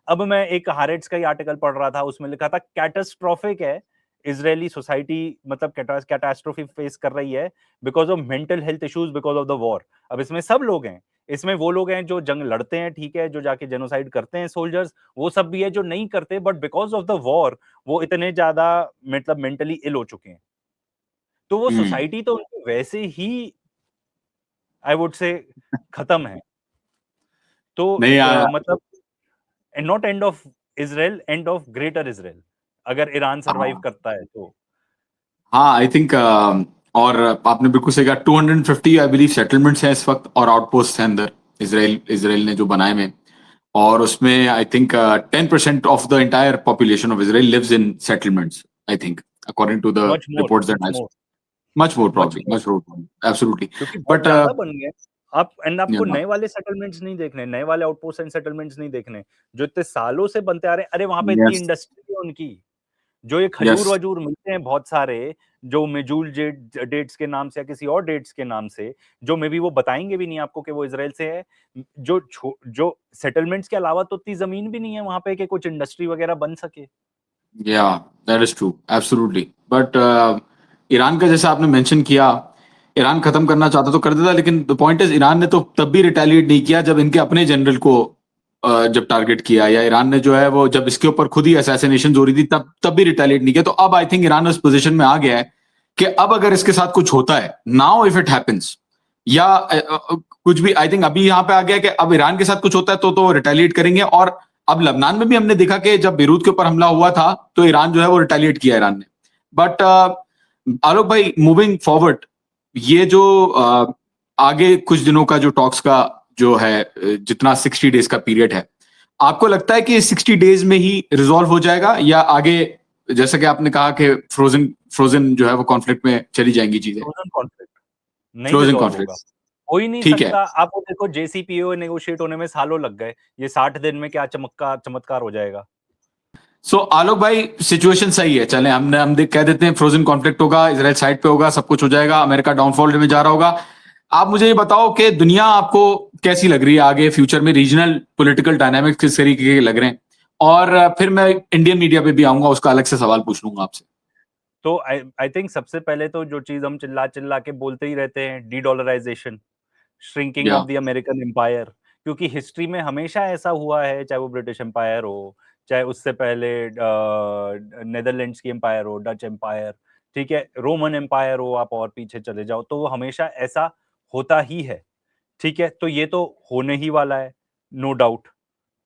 अब मैं एक हारेट्स का ही आर्टिकल पढ़ रहा था, उसमें लिखा था कैटास्ट्रोफिक है इजरायली सोसाइटी, मतलब कैटास्ट्रोफी फेस कर रही है because of mental health issues, because of the war. अब इसमें सब लोग हैं, इसमें वो लोग हैं जो जंग लड़ते हैं, ठीक है, जो जाके जेनोसाइड करते हैं सोल्जर्स, वो सब भी है जो नहीं करते, but because of the war वो इतने ज्यादा मतलब मेंटली इल हो चुके हैं। तो वो सोसाइटी तो उनकी वैसे ही आई वुड से खत्म है। तो नहीं यार। मतलब not and of Israel, and of greater Israel, अगर ईरान सरवाइव हाँ, करता है तो। हाँ, आई थिंक, और आपने बिल्कुल सही कहा, 250 आई बिलीव सेटलमेंट्स हैं इस वक्त और आउटपोस्ट हैं अंदर, इसराइल इसराइल ने जो बनाए हुए हैं। और उसमें I think 10% of the entire population of Israel lives in settlements, I think, according to the much more, reports that much I more, saw. Much more much probably, more, much more, absolutely. क्योंकि बहुत but ज्यादा बन गए। आप and आपको नए वाले settlements नहीं देखने, नए वाले आउटपोस्ट एंड सेटलमेंट्स नहीं देखने, जो इतने सालों से बनते आ रहे हैं। अरे वहां पे इतनी यस, इंडस्ट्री है उनकी, जो ये खजूर यस, वजूर मिलते हैं बहुत सारे, जो मेजूल डेट्स के नाम से या किसी और डेट्स के नाम से, जो मे बी वो बताएंगे भी नहीं आपको कि वो इसराइल से है, जो सेटलमेंट्स के अलावा तो उतनी जमीन भी नहीं है वहां पे कि कुछ इंडस्ट्री वगैरह बन सके। या that is true absolutely. But Iran का जैसे आपने मेंशन किया, ईरान खत्म करना चाहता तो कर देता, लेकिन द पॉइंट इज ईरान ने तो तब भी रिटेलिएट नहीं किया जब इनके अपने जनरल को जब टारगेट किया, या ईरान ने जो है वो जब इसके ऊपर खुद ही असैसिनेशन हो रही थी तब भी रिटेलिएट नहीं किया। तो अब आई थिंक ईरान उस पोजीशन में आ गया है कि अब अगर इसके साथ कुछ होता है, नाउ इफ इट हैपेंस, या कुछ भी, आई थिंक अभी यहाँ पे आ गया कि अब ईरान के साथ कुछ होता है तो रिटेलिएट करेंगे। और अब लबनान में भी हमने देखा कि जब बेरूत के ऊपर हमला हुआ था तो ईरान जो है वो रिटेलिएट किया ईरान ने। बट आलोक भाई, मूविंग फॉरवर्ड, ये जो आगे कुछ दिनों का जो टॉक्स का जो है, जितना 60 डेज का पीरियड है, आपको लगता है कि 60 डेज में ही रिजॉल्व हो जाएगा, या आगे जैसा कि आपने कहा कि फ्रोजन फ्रोजन जो है वो कॉन्फ्लिक्ट में चली जाएंगी चीजें? फ्रोजन कॉन्फ्लिक्ट नहीं फ्रोजन रिजॉल्व होगा, कॉन्फ्लिक्ट, हो ही नहीं ठीक है। सकता। आप वो देखो JCPOA नेगोशिएट होने में सालों लग गए, ये 60 दिन में क्या चमत्कार हो जाएगा। सो आलोक भाई, सिचुएशन सही है, चलें कह देते हैं फ्रोजन कॉन्फ्लिक्ट होगा, इजराइल साइड पे होगा, सब कुछ हो जाएगा, अमेरिका डाउनफॉल में जा रहा होगा। आप मुझे ये बताओ कि दुनिया आपको कैसी लग रही है आगे फ्यूचर में, रीजनल पॉलिटिकल डायनामिक्स किस तरीके के लग रहे हैं? और फिर मैं इंडियन मीडिया पे भी आऊंगा, उसका अलग से सवाल पूछ लूंगा आपसे। तो आई थिंक सबसे पहले तो जो चीज हम चिल्ला चिल्ला के बोलते ही रहते हैं, डी डॉलराइजेशन, श्रिंकिंग या ऑफ द अमेरिकन एम्पायर। क्योंकि हिस्ट्री में हमेशा ऐसा हुआ है, चाहे वो ब्रिटिश एम्पायर हो, चाहे उससे पहले नेदरलैंड्स की एम्पायर हो, डच एम्पायर, ठीक है, रोमन एम्पायर हो, आप और पीछे चले जाओ, तो वो हमेशा ऐसा होता ही है। ठीक है, तो ये तो होने ही वाला है, नो डाउट।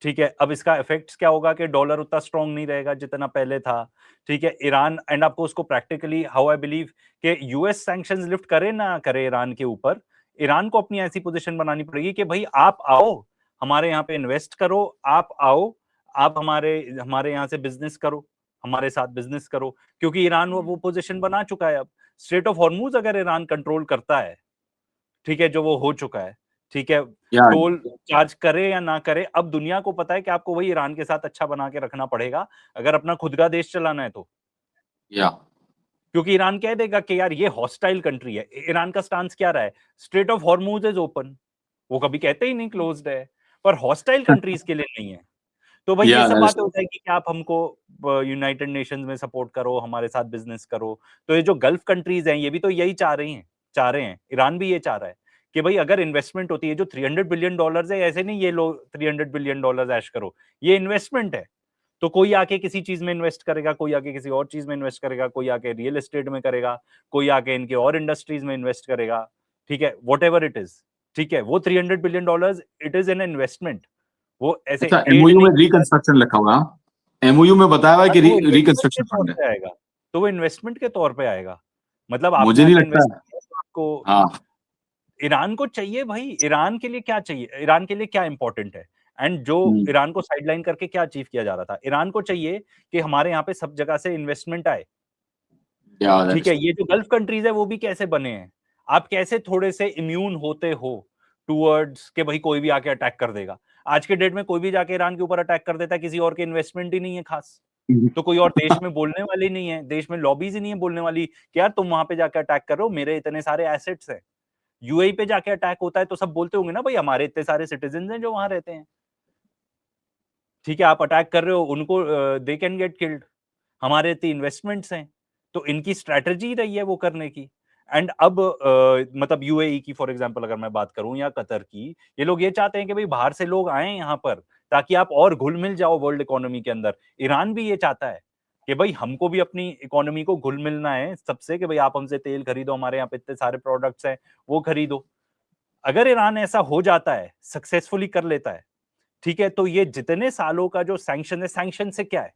ठीक है, अब इसका इफेक्ट्स क्या होगा कि डॉलर उतना स्ट्रांग नहीं रहेगा जितना पहले था। ठीक है, ईरान, एंड आपको उसको प्रैक्टिकली, हाउ आई बिलीव कि यूएस सैंक्शंस लिफ्ट करे ना करे ईरान के ऊपर, ईरान को अपनी ऐसी पोजीशन बनानी पड़ेगी कि भाई आप आओ, हमारे यहाँ पे इन्वेस्ट करो, आप आओ, आप हमारे हमारे यहाँ से बिजनेस करो, हमारे साथ बिजनेस करो। क्योंकि ईरान वो पोजीशन बना चुका है अब। स्ट्रेट ऑफ हॉर्मूज अगर ईरान कंट्रोल करता है, ठीक है, जो वो हो चुका है, ठीक है, या टोल चार्ज करे या ना करे, अब दुनिया को पता है कि आपको वही ईरान के साथ अच्छा बना के रखना पड़ेगा अगर अपना खुद का देश चलाना है तो। या क्योंकि ईरान कह देगा कि यार ये हॉस्टाइल कंट्री है। ईरान का स्टांस क्या रहा है? Straight of Hormuz is open, वो कभी कहते ही नहीं क्लोज्ड है, पर हॉस्टाइल कंट्रीज के लिए नहीं है। तो भाई ये या सब बातें हो जाएगी कि आप हमको यूनाइटेड नेशंस में सपोर्ट करो, हमारे साथ बिजनेस करो। तो ये जो गल्फ कंट्रीज हैं, ये भी तो यही चाह रहे हैं, ईरान भी ये चाह रहा है कि भाई अगर इन्वेस्टमेंट होती है, जो $300 बिलियन है, ऐसे नहीं ये लो $300 बिलियन ऐश करो, ये इन्वेस्टमेंट है। तो कोई आके किसी चीज में इन्वेस्ट करेगा, कोई आके किसी और चीज में इन्वेस्ट करेगा, कोई आके रियल एस्टेट में करेगा, कोई आके इनके और इंडस्ट्रीज में इन्वेस्ट करेगा। ठीक है, वॉट एवर इट इज, ठीक है, वो $300 billion, it is an investment. वो ऐसे अच्छा, एड एमओयू नहीं में किया। रिकंस्ट्रक्शन लिखा हुआ है, एमओयू में बताया हुआ है हाँ, कि तो वो इन्वेस्टमेंट के रिकंस्ट्रक्शन तौर फंड है। पे आएगा, तो वो इन्वेस्टमेंट के तौर पे आएगा। मतलब आपने मुझे नहीं आके लगता इन्वेस्ट है। किया तो आपको, हाँ। ईरान को चाहिए भाई, ईरान के लिए क्या चाहिए, ईरान के लिए क्या इंपॉर्टेंट है, एंड जो हम्म, ईरान को साइडलाइन करके क्या अचीव किया जा रहा था, ईरान को चाहिए कि हमारे यहाँ पे सब जगह से इन्वेस्टमेंट आए। या दैट ठीक इज है, ट्रू। ये जो गल्फ कंट्रीज है वो भी कैसे बने हैं, आप कैसे थोड़े से इम्यून होते हो टूवर्ड्स के भाई कोई भी आके अटैक कर देगा। आज के डेट में कोई भी जाके ईरान के ऊपर अटैक कर देता है, किसी और के इन्वेस्टमेंट ही नहीं है खास, तो कोई और देश में बोलने वाली नहीं है, देश में लॉबीज ही नहीं है बोलने वाली कि यार तुम वहां पे जाके अटैक कर रहे हो, मेरे इतने सारे एसेट्स हैं। यूएई पे जाके अटैक होता है तो सब बोलते होंगे ना भाई हमारे इतने सारे सिटीजन हैं जो वहां रहते हैं। ठीक है, आप अटैक कर रहे हो उनको, दे कैन गेट किल्ड, हमारे इतने इन्वेस्टमेंट्स हैं। तो इनकी स्ट्रैटेजी रही है वो करने की। एंड अब मतलब यूएई की फॉर एग्जांपल अगर मैं बात करूं, या कतर की, ये लोग ये चाहते हैं कि भाई बाहर से लोग आए यहाँ पर ताकि आप और घुल मिल जाओ वर्ल्ड इकोनॉमी के अंदर। ईरान भी ये चाहता है कि भाई हमको भी अपनी इकोनॉमी को घुल मिलना है सबसे, कि भाई आप हमसे तेल खरीदो, हमारे यहाँ पे इतने सारे प्रोडक्ट्स हैं वो खरीदो। अगर ईरान ऐसा हो जाता है, सक्सेसफुली कर लेता है, ठीक है, तो ये जितने सालों का जो सैंक्शन है, सैंक्शन से क्या है,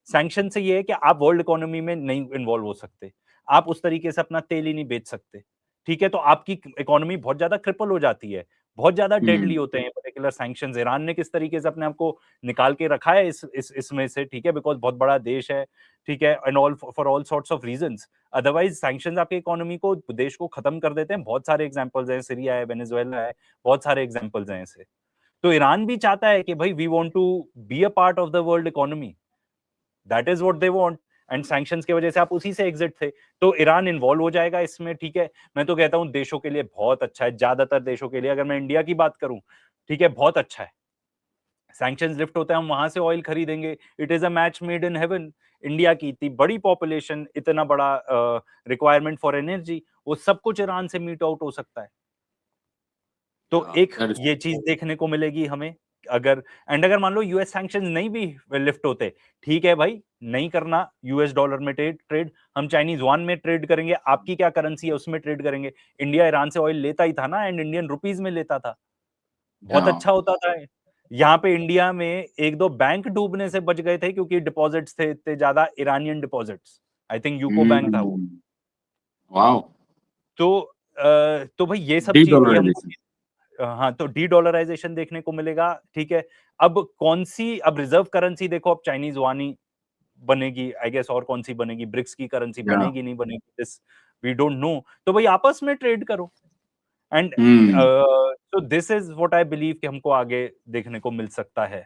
सैंक्शन से ये है कि आप वर्ल्ड इकोनॉमी में नहीं इन्वॉल्व हो सकते, आप उस तरीके से अपना तेल ही नहीं बेच सकते। ठीक है, तो आपकी इकोनॉमी बहुत ज्यादा क्रिपल हो जाती है, बहुत ज्यादा डेडली हम्म, होते हैं पर्टिकुलर सैंक्शंस। ईरान ने किस तरीके से अपने आप को निकाल के रखा है इसमें से, ठीक है, बिकॉज बहुत बड़ा देश है, ठीक है, and all for all sorts of reasons. Otherwise sanctions आपकी इकोनॉमी को, देश को खत्म कर देते हैं। बहुत सारे एग्जांपल्स हैं, सीरिया है, वेनेजुएला है, बहुत सारे एग्जांपल्स हैं ऐसे। तो ईरान भी चाहता है कि भाई we want to be a part of the world economy, that is what they want. And sanctions की वजह से आप उसी से एग्जिट थे, तो ईरान इन्वॉल्व हो जाएगा इसमें, ठीक है। मैं तो कहता हूँ देशों के लिए बहुत अच्छा है, ज्यादातर देशों के लिए, अगर मैं इंडिया की बात करूं, ठीक है, बहुत अच्छा है। सैंक्शंस लिफ्ट होते हैं, हम वहां से ऑयल खरीदेंगे, it is a match made in heaven. India की इतनी बड़ी पॉपुलेशन, इतना बड़ा रिक्वायरमेंट फॉर एनर्जी, वो सब कुछ ईरान से मीट आउट हो सकता है। तो Yeah, एक that is ये चीज देखने को मिलेगी हमें। अगर मान लो यूएस सैंक्शन नहीं भी लिफ्ट होते, ठीक है भाई, नहीं करना यूएस डॉलर में ट्रेड, हम चाइनीज युआन में ट्रेड करेंगे, आपकी क्या करेंसी है उसमें ट्रेड करेंगे। इंडिया ईरान से ऑयल लेता ही था ना, एंड इंडियन रुपीज में लेता था, बहुत yeah. अच्छा होता था। यहाँ पे इंडिया में एक दो बैंक डूबने से बच गए थे, क्योंकि डिपॉजिट्स थे इतने ज्यादा, Iranian deposits, I think UCO bank था वो। Wow. तो भाई ये सब चीज ये हम, De-dollarization. हाँ, तो डी डॉलराइजेशन देखने को मिलेगा, ठीक है। अब कौन सी, अब रिजर्व करेंसी देखो, अब चाइनीज युआन बनेगी आई गेस, और कौन सी बनेगी, ब्रिक्स की करेंसी Yeah. बनेगी नहीं बनेगी, दिस वी डोंट नो। तो भाई आपस में ट्रेड करो, एंड हम्म। तो this is what I believe कि हमको आगे देखने को मिल सकता है।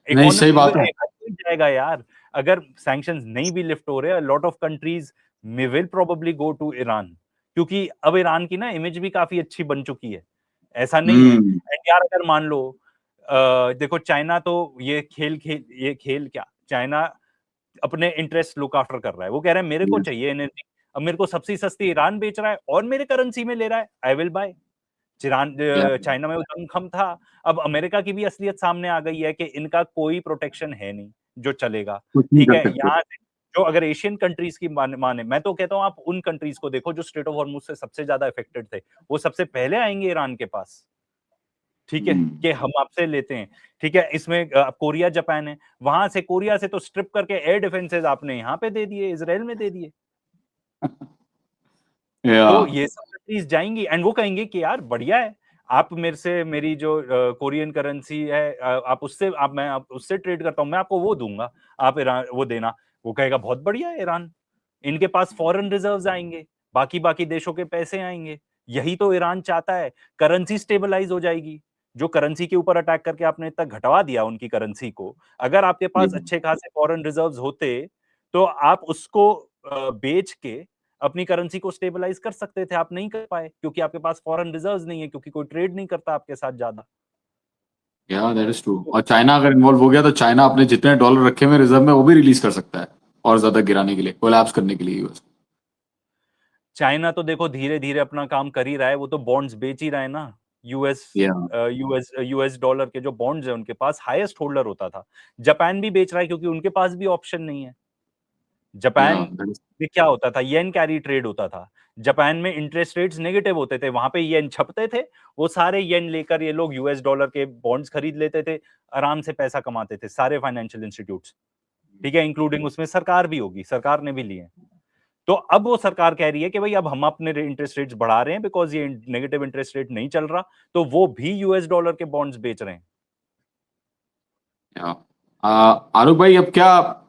नहीं, सही इकोनॉमी बात है। जाएगा यार, अगर सैंक्शंस नहीं भी लिफ्ट हो रहे, lot of countries may will probably go to Iran, क्योंकि अब ईरान की ना इमेज भी काफी अच्छी बन चुकी है, ऐसा नहीं है। हम्म। एंड यार अगर मान लो, देखो चाइना तो ये खेल क्या, चाइना अपने इंटरेस्ट लुक आफ्टर कर रहा है, वो कह रहा है मेरे को Yes. चाहिए एनर्जी, अब मेरे को सबसे सस्ती ईरान बेच रहा है और मेरे करेंसी में ले रहा है, I will buy. Yeah. China में वो दमखम था, अब अमेरिका की भी असलियत सामने आ गई है कि इनका कोई प्रोटेक्शन है नहीं जो चलेगा, कुछ नहीं ठीक कर है। सकते। यहाँ से जो अगर एशियन कंट्रीज की माने, मैं तो कहता हूँ आप उन कंट्रीज को देखो जो स्ट्रेट ऑफ हॉर्मुज से सबसे ज्यादा इफेक्टेड थे, वो सबसे पहले आएंगे ईरान के पास, ठीक है, हम्म। कि हम आपसे लेते हैं, ठीक है। इसमें कोरिया जापान है, वहां से कोरिया से तो स्ट्रिप करके एयर डिफेंसेस आपने यहाँ पे दे दिए, इसराइल में दे दिए। तो Yeah. ये सब कंट्रीज जाएंगी एंड वो कहेंगे कि यार बढ़िया है, आप मेरे से मेरी जो कोरियन करेंसी है, आप उससे मैं आप उससे ट्रेड करता हूँ, मैं आपको वो दूंगा, आप ईरान वो देना। वो कहेगा बहुत बढ़िया है, ईरान, इनके पास फॉरेन रिजर्व्स आएंगे, बाकी बाकी देशों के पैसे आएंगे, यही तो ईरान चाहता है। करेंसी स्टेबलाइज हो जाएगी, जो करेंसी के ऊपर अटैक करके आपने इतना घटवा दिया उनकी करेंसी को, अगर आपके पास Yeah. अच्छे खासे फॉरेन रिजर्व्स होते, तो आप उसको बेच के अपनी करेंसी को स्टेबलाइज कर सकते थे, आप नहीं कर पाए क्योंकि आपके पास फॉरेन रिजर्व्स नहीं है, क्योंकि कोई ट्रेड नहीं करता आपके साथ ज्यादा। Yeah, that is true. और चाइना अगर इन्वॉल्व हो गया तो चाइना अपने जितने डॉलर रखे हुए रिजर्व में वो भी रिलीज कर सकता है, और ज्यादा गिराने के लिए, कोलैप्स करने के लिए यूएस। चाइना तो देखो धीरे धीरे अपना काम कर ही रहा है, वो तो बॉन्ड्स बेच ही रहा है ना। US Yeah. यूएस डॉलर के जो बॉन्ड्स है उनके पास हाईएस्ट होल्डर होता था। जापान भी बेच रहा है क्योंकि उनके पास भी ऑप्शन नहीं है। Japan Yeah, that is. में क्या होता था, येन कैरी ट्रेड होता था, जापान में इंटरेस्ट रेट्स नेगेटिव होते थे, वहां पे येन छपते थे, वो सारे येन लेकर ये लोग यूएस डॉलर के बॉन्ड्स खरीद लेते थे, आराम से पैसा कमाते थे सारे फाइनेंशियल इंस्टीट्यूट्स, ठीक है, इंक्लूडिंग उसमें सरकार भी होगी, सरकार ने भी लिए। तो अब वो सरकार कह रही है कि भाई अब हम अपने इंटरेस्ट रेट्स बढ़ा रहे हैं बिकॉज ये नेगेटिव इंटरेस्ट रेट नहीं चल रहा, तो वो भी यूएस डॉलर के बॉन्ड्स बेच रहे हैं। Yeah. आरूप भाई, अब क्या,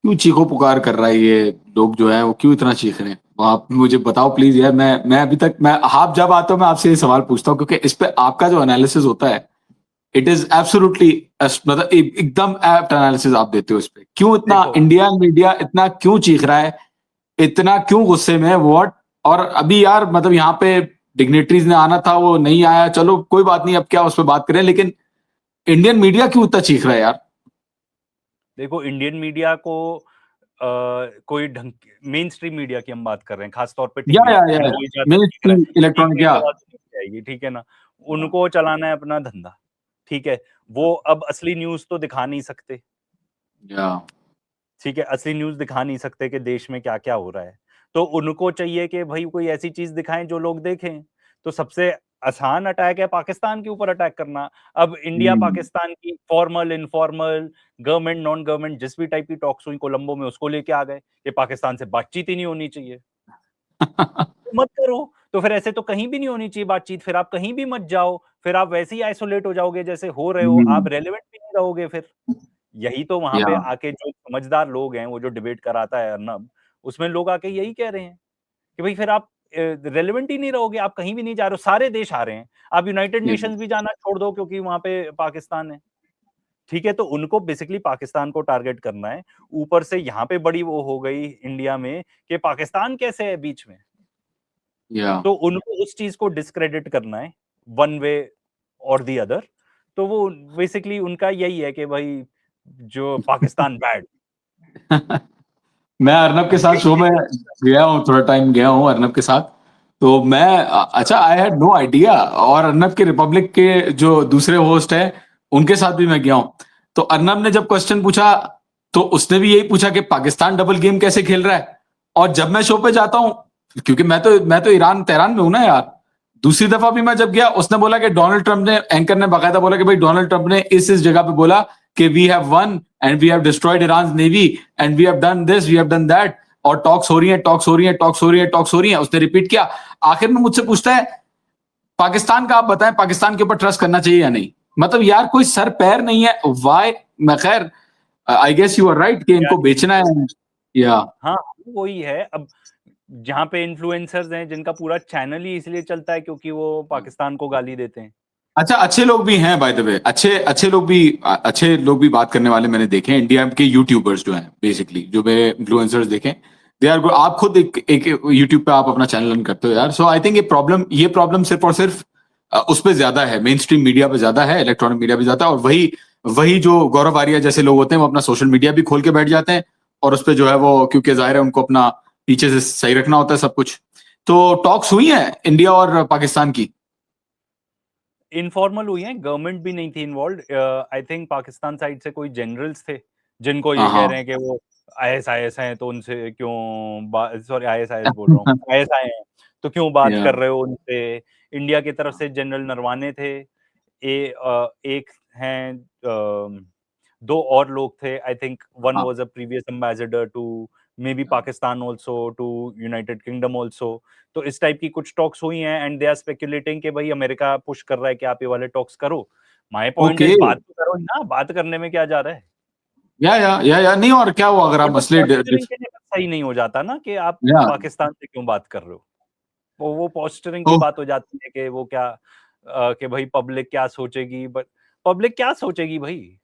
क्यों चीखो पुकार कर रहा है ये लोग जो है, वो क्यों इतना चीख रहे हैं, वो आप मुझे बताओ प्लीज यार। मैं अभी तक, मैं आप जब आते हो मैं आपसे ये सवाल पूछता हूँ, क्योंकि इस पे आपका जो एनालिसिस होता है, इट इज एब्सोल्युटली, मतलब एकदम एप्ट एनालिसिस आप देते हो इस पे। क्यों इतना देखो इंडियन मीडिया इतना क्यों चीख रहा है, इतना क्यों गुस्से में है, व्हाट? और अभी यार मतलब यहाँ पे डिग्नेटरीज ने आना था, वो नहीं आया, चलो कोई बात नहीं, अब क्या उस पर बात करें, लेकिन इंडियन मीडिया क्यों इतना चीख रहा है यार? देखो इंडियन मीडिया को कोई ढंग, मेन स्ट्रीम मीडिया की हम बात कर रहे हैं, खासतौर पे टीवी, या उनको ही ज्यादा मेन दिख रहा है, स्ट्रीम इलेक्ट्रॉनिक, टीवी या की आवाज नहीं आएगी, ठीक है ना, उनको चलाना है अपना धंधा, ठीक है। वो अब असली न्यूज तो दिखा नहीं सकते, या ठीक है, असली न्यूज दिखा नहीं सकते कि देश में क्या क्या हो रहा है, तो उनको चाहिए कि भाई कोई ऐसी चीज दिखाएं जो लोग देखें। तो सबसे आसान अटैक है पाकिस्तान के ऊपर अटैक करना। अब इंडिया पाकिस्तान की formal informal government non government जिस भी टाइप की टॉक्स हुई कोलंबो में, उसको लेके आ गए कि पाकिस्तान से बातचीत ही नहीं होनी चाहिए, तो मत करो। तो फिर ऐसे तो कहीं भी नहीं होनी चाहिए बातचीत, फिर आप कहीं भी मत जाओ, फिर आप वैसे ही आइसोलेट हो जाओगे जैसे हो रहे हो, आप रेलेवेंट भी नहीं रहोगे फिर। यही तो वहां या पे आके जो समझदार लोग हैं, वो जो डिबेट कराता है अर्नब, उसमें लोग आके यही कह रहे हैं कि भाई फिर आप रेलेवेंट ही नहीं रहोगे, आप कहीं भी नहीं जा रहे हो, सारे देश आ रहे हैं, आप यूनाइटेड नेशंस भी जाना छोड़ दो क्योंकि वहां पे पाकिस्तान है। ठीक है, तो उनको बेसिकली पाकिस्तान को टारगेट करना है। ऊपर से यहाँ पे बड़ी वो हो गई इंडिया में कि पाकिस्तान कैसे है बीच में, या तो उनको उस चीज को डिस्क्रेडिट करना है वन वे और दी अदर। तो वो बेसिकली उनका यही है कि भाई जो पाकिस्तान बैड। मैं अर्नब के साथ शो में गया हूँ, थोड़ा टाइम गया हूँ अर्नब के साथ। तो मैं अच्छा, आई हैड नो आइडिया। और अर्नब के रिपब्लिक के जो दूसरे होस्ट है उनके साथ भी मैं गया हूँ। तो अर्नब ने जब क्वेश्चन पूछा तो उसने भी यही पूछा कि पाकिस्तान डबल गेम कैसे खेल रहा है। और जब मैं शो पे जाता हूँ, क्योंकि मैं तो ईरान तेहरान में हूं ना यार, दूसरी दफा भी मैं जब गया उसने बोला कि डोनाल्ड ट्रंप ने, एंकर ने बाकायदा बोला कि भाई डोनाल्ड ट्रंप ने इस जगह पे बोला कि we have won and we have destroyed Iran navy and we have done this, we have done that, और टॉक्स हो रही है, टॉक्स हो रही है, टॉक्स हो रही है, टॉक्स हो रही है। उसने रिपीट किया। आखिर में मुझसे पूछता है पाकिस्तान का आप बताएं, पाकिस्तान के ऊपर ट्रस्ट करना चाहिए या नहीं। मतलब यार कोई सर पैर नहीं है, वाई। मैं खैर, I guess you are right कि इनको बेचना है। या हाँ, वही है। अब जहाँ पे इन्फ्लुएंसर्स हैं जिनका पूरा चैनल ही इसलिए चलता है क्योंकि वो पाकिस्तान को गाली देते हैं। अच्छा, अच्छे लोग भी हैं बाय द वे, अच्छे लोग भी बात करने वाले मैंने देखे हैं, इंडिया के यूट्यूबर्स जो हैं बेसिकली, जो मेरे इन्फ्लुएंसर्स देखे, दे आर गुड। आप खुद एक यूट्यूब पे आप अपना चैनल रन करते हो यार। सो आई थिंक ये प्रॉब्लम सिर्फ और सिर्फ उस पे ज्यादा है, मेन स्ट्रीम मीडिया पे ज्यादा है, इलेक्ट्रॉनिक मीडिया पे ज्यादा है। और वही जो गौरव आर्या जैसे लोग होते हैं वो अपना सोशल मीडिया भी खोल के बैठ जाते हैं, और उस पर जो है वो, क्योंकि जाहिर है उनको अपना पीछे से सही रखना होता है सब कुछ। तो टॉक्स हुई है इंडिया और पाकिस्तान की? इनफॉर्मल हुई है, गवर्नमेंट भी नहीं थी involve. I think Pakistan side से कोई जनरल्स थे जिनको ये कह हाँ रहे हैं कि वो आईएसआईएस हैं तो उनसे क्यों, सॉरी आईएसआईएस बोल रहा हूँ, आईएसआई हैं तो क्यों बात या कर रहे हो उनसे। इंडिया की तरफ से जनरल नरवाने थे, एक हैं, दो और लोग थे। आई थिंक वन हाँ was a previous ambassador to may be Pakistan also, to United Kingdom also. तो इस टाइप की कुछ टॉक्स हुई हैं एंड दे आर स्पेकुलेटिंग कि भाई अमेरिका पुश कर रहा है कि आप ये वाले टॉक्स करो। My point okay. इज बात तो करो ना, बात करने में क्या जा रहा है। या नहीं, और क्या हुआ अगर आप बट वो मसले पोस्चरिंग के लिए सही नहीं हो जाता ना कि आप या पाकिस्तान से क्यों बात कर रहे हो। वो पोस्चरिंग की तो बात हो जाती है कि वो क्या, कि भाई पब्लिक क्या सोचेगी। बट पब्लिक क्या सोचेगी भाई।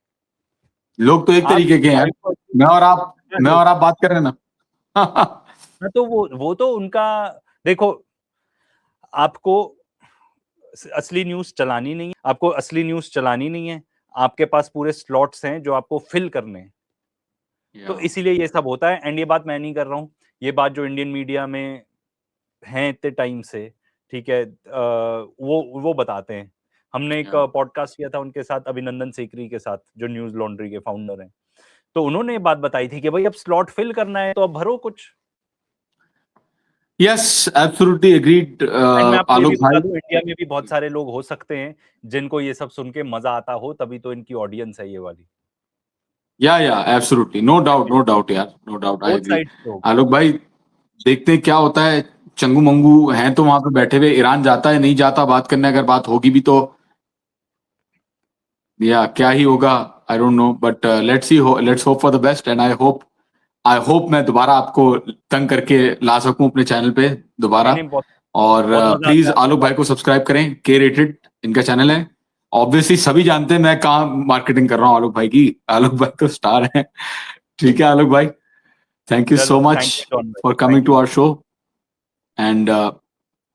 लोग तो एक आप तरीके के हैं यार। मैं और आप बात कर रहे हैं ना। हाँ, तो वो तो उनका, देखो आपको असली न्यूज़ चलानी नहीं है, आपको असली न्यूज़ चलानी नहीं है, आपके पास पूरे स्लॉट्स हैं जो आपको फिल करने हैं। तो या इसीलिए ये सब होता है एंड ये बात मैं नहीं कर रहा हूँ, ये बात जो इंडियन मीडिया में हैं इतने टाइम से, ठीक है, वो बताते हैं। हमने एक या पॉडकास्ट किया था उनके साथ, अभिनंदन सीकरी के साथ, जो न्यूज़ लॉन्ड्री के फाउंडर हैं। तो उन्होंने ये बात बताई थी कि भाई अब स्लॉट फिल करना है तो अब भरो कुछ। यस, एब्सोल्युटली एग्रीड एंड मैं आपको ये भी आलोक बता भाई। दूं, इंडिया में भी बहुत सारे लोग हो सकते हैं जिनको ये सब सुन के मजा आता हो, तभी तो इनकी ऑडियंस है ये वाली। या एब्सोल्युटली, नो डाउट यार, no doubt, I both agree. Side लोग। आलोक भाई, देखते हैं क्या होता है। चंगू मंगू हैं तो वहां पे बैठे हुए, ईरान जाता है नहीं जाता बात करने, अगर बात होगी भी तो या क्या ही होगा, आई don't no. But let's hope for the best and I hope मैं दोबारा आपको तंग करके ला सकूं अपने चैनल पे नहीं दोबारा। नहीं, बहुत और बहुत मजा प्लीज आता है आपसे आलोक भाई बात को करके। सब्सक्राइब करें, के रेटेड इनका चैनल है। ऑब्वियसली सभी जानते हैं मैं कहाँ मार्केटिंग कर रहा हूँ आलोक भाई की। आलोक भाई तो स्टार है। ठीक है आलोक भाई, थैंक यू चलो, so much thank you John भाई, for thank coming to you. Our show and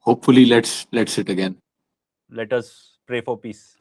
hopefully let's it again. Let us pray for piece.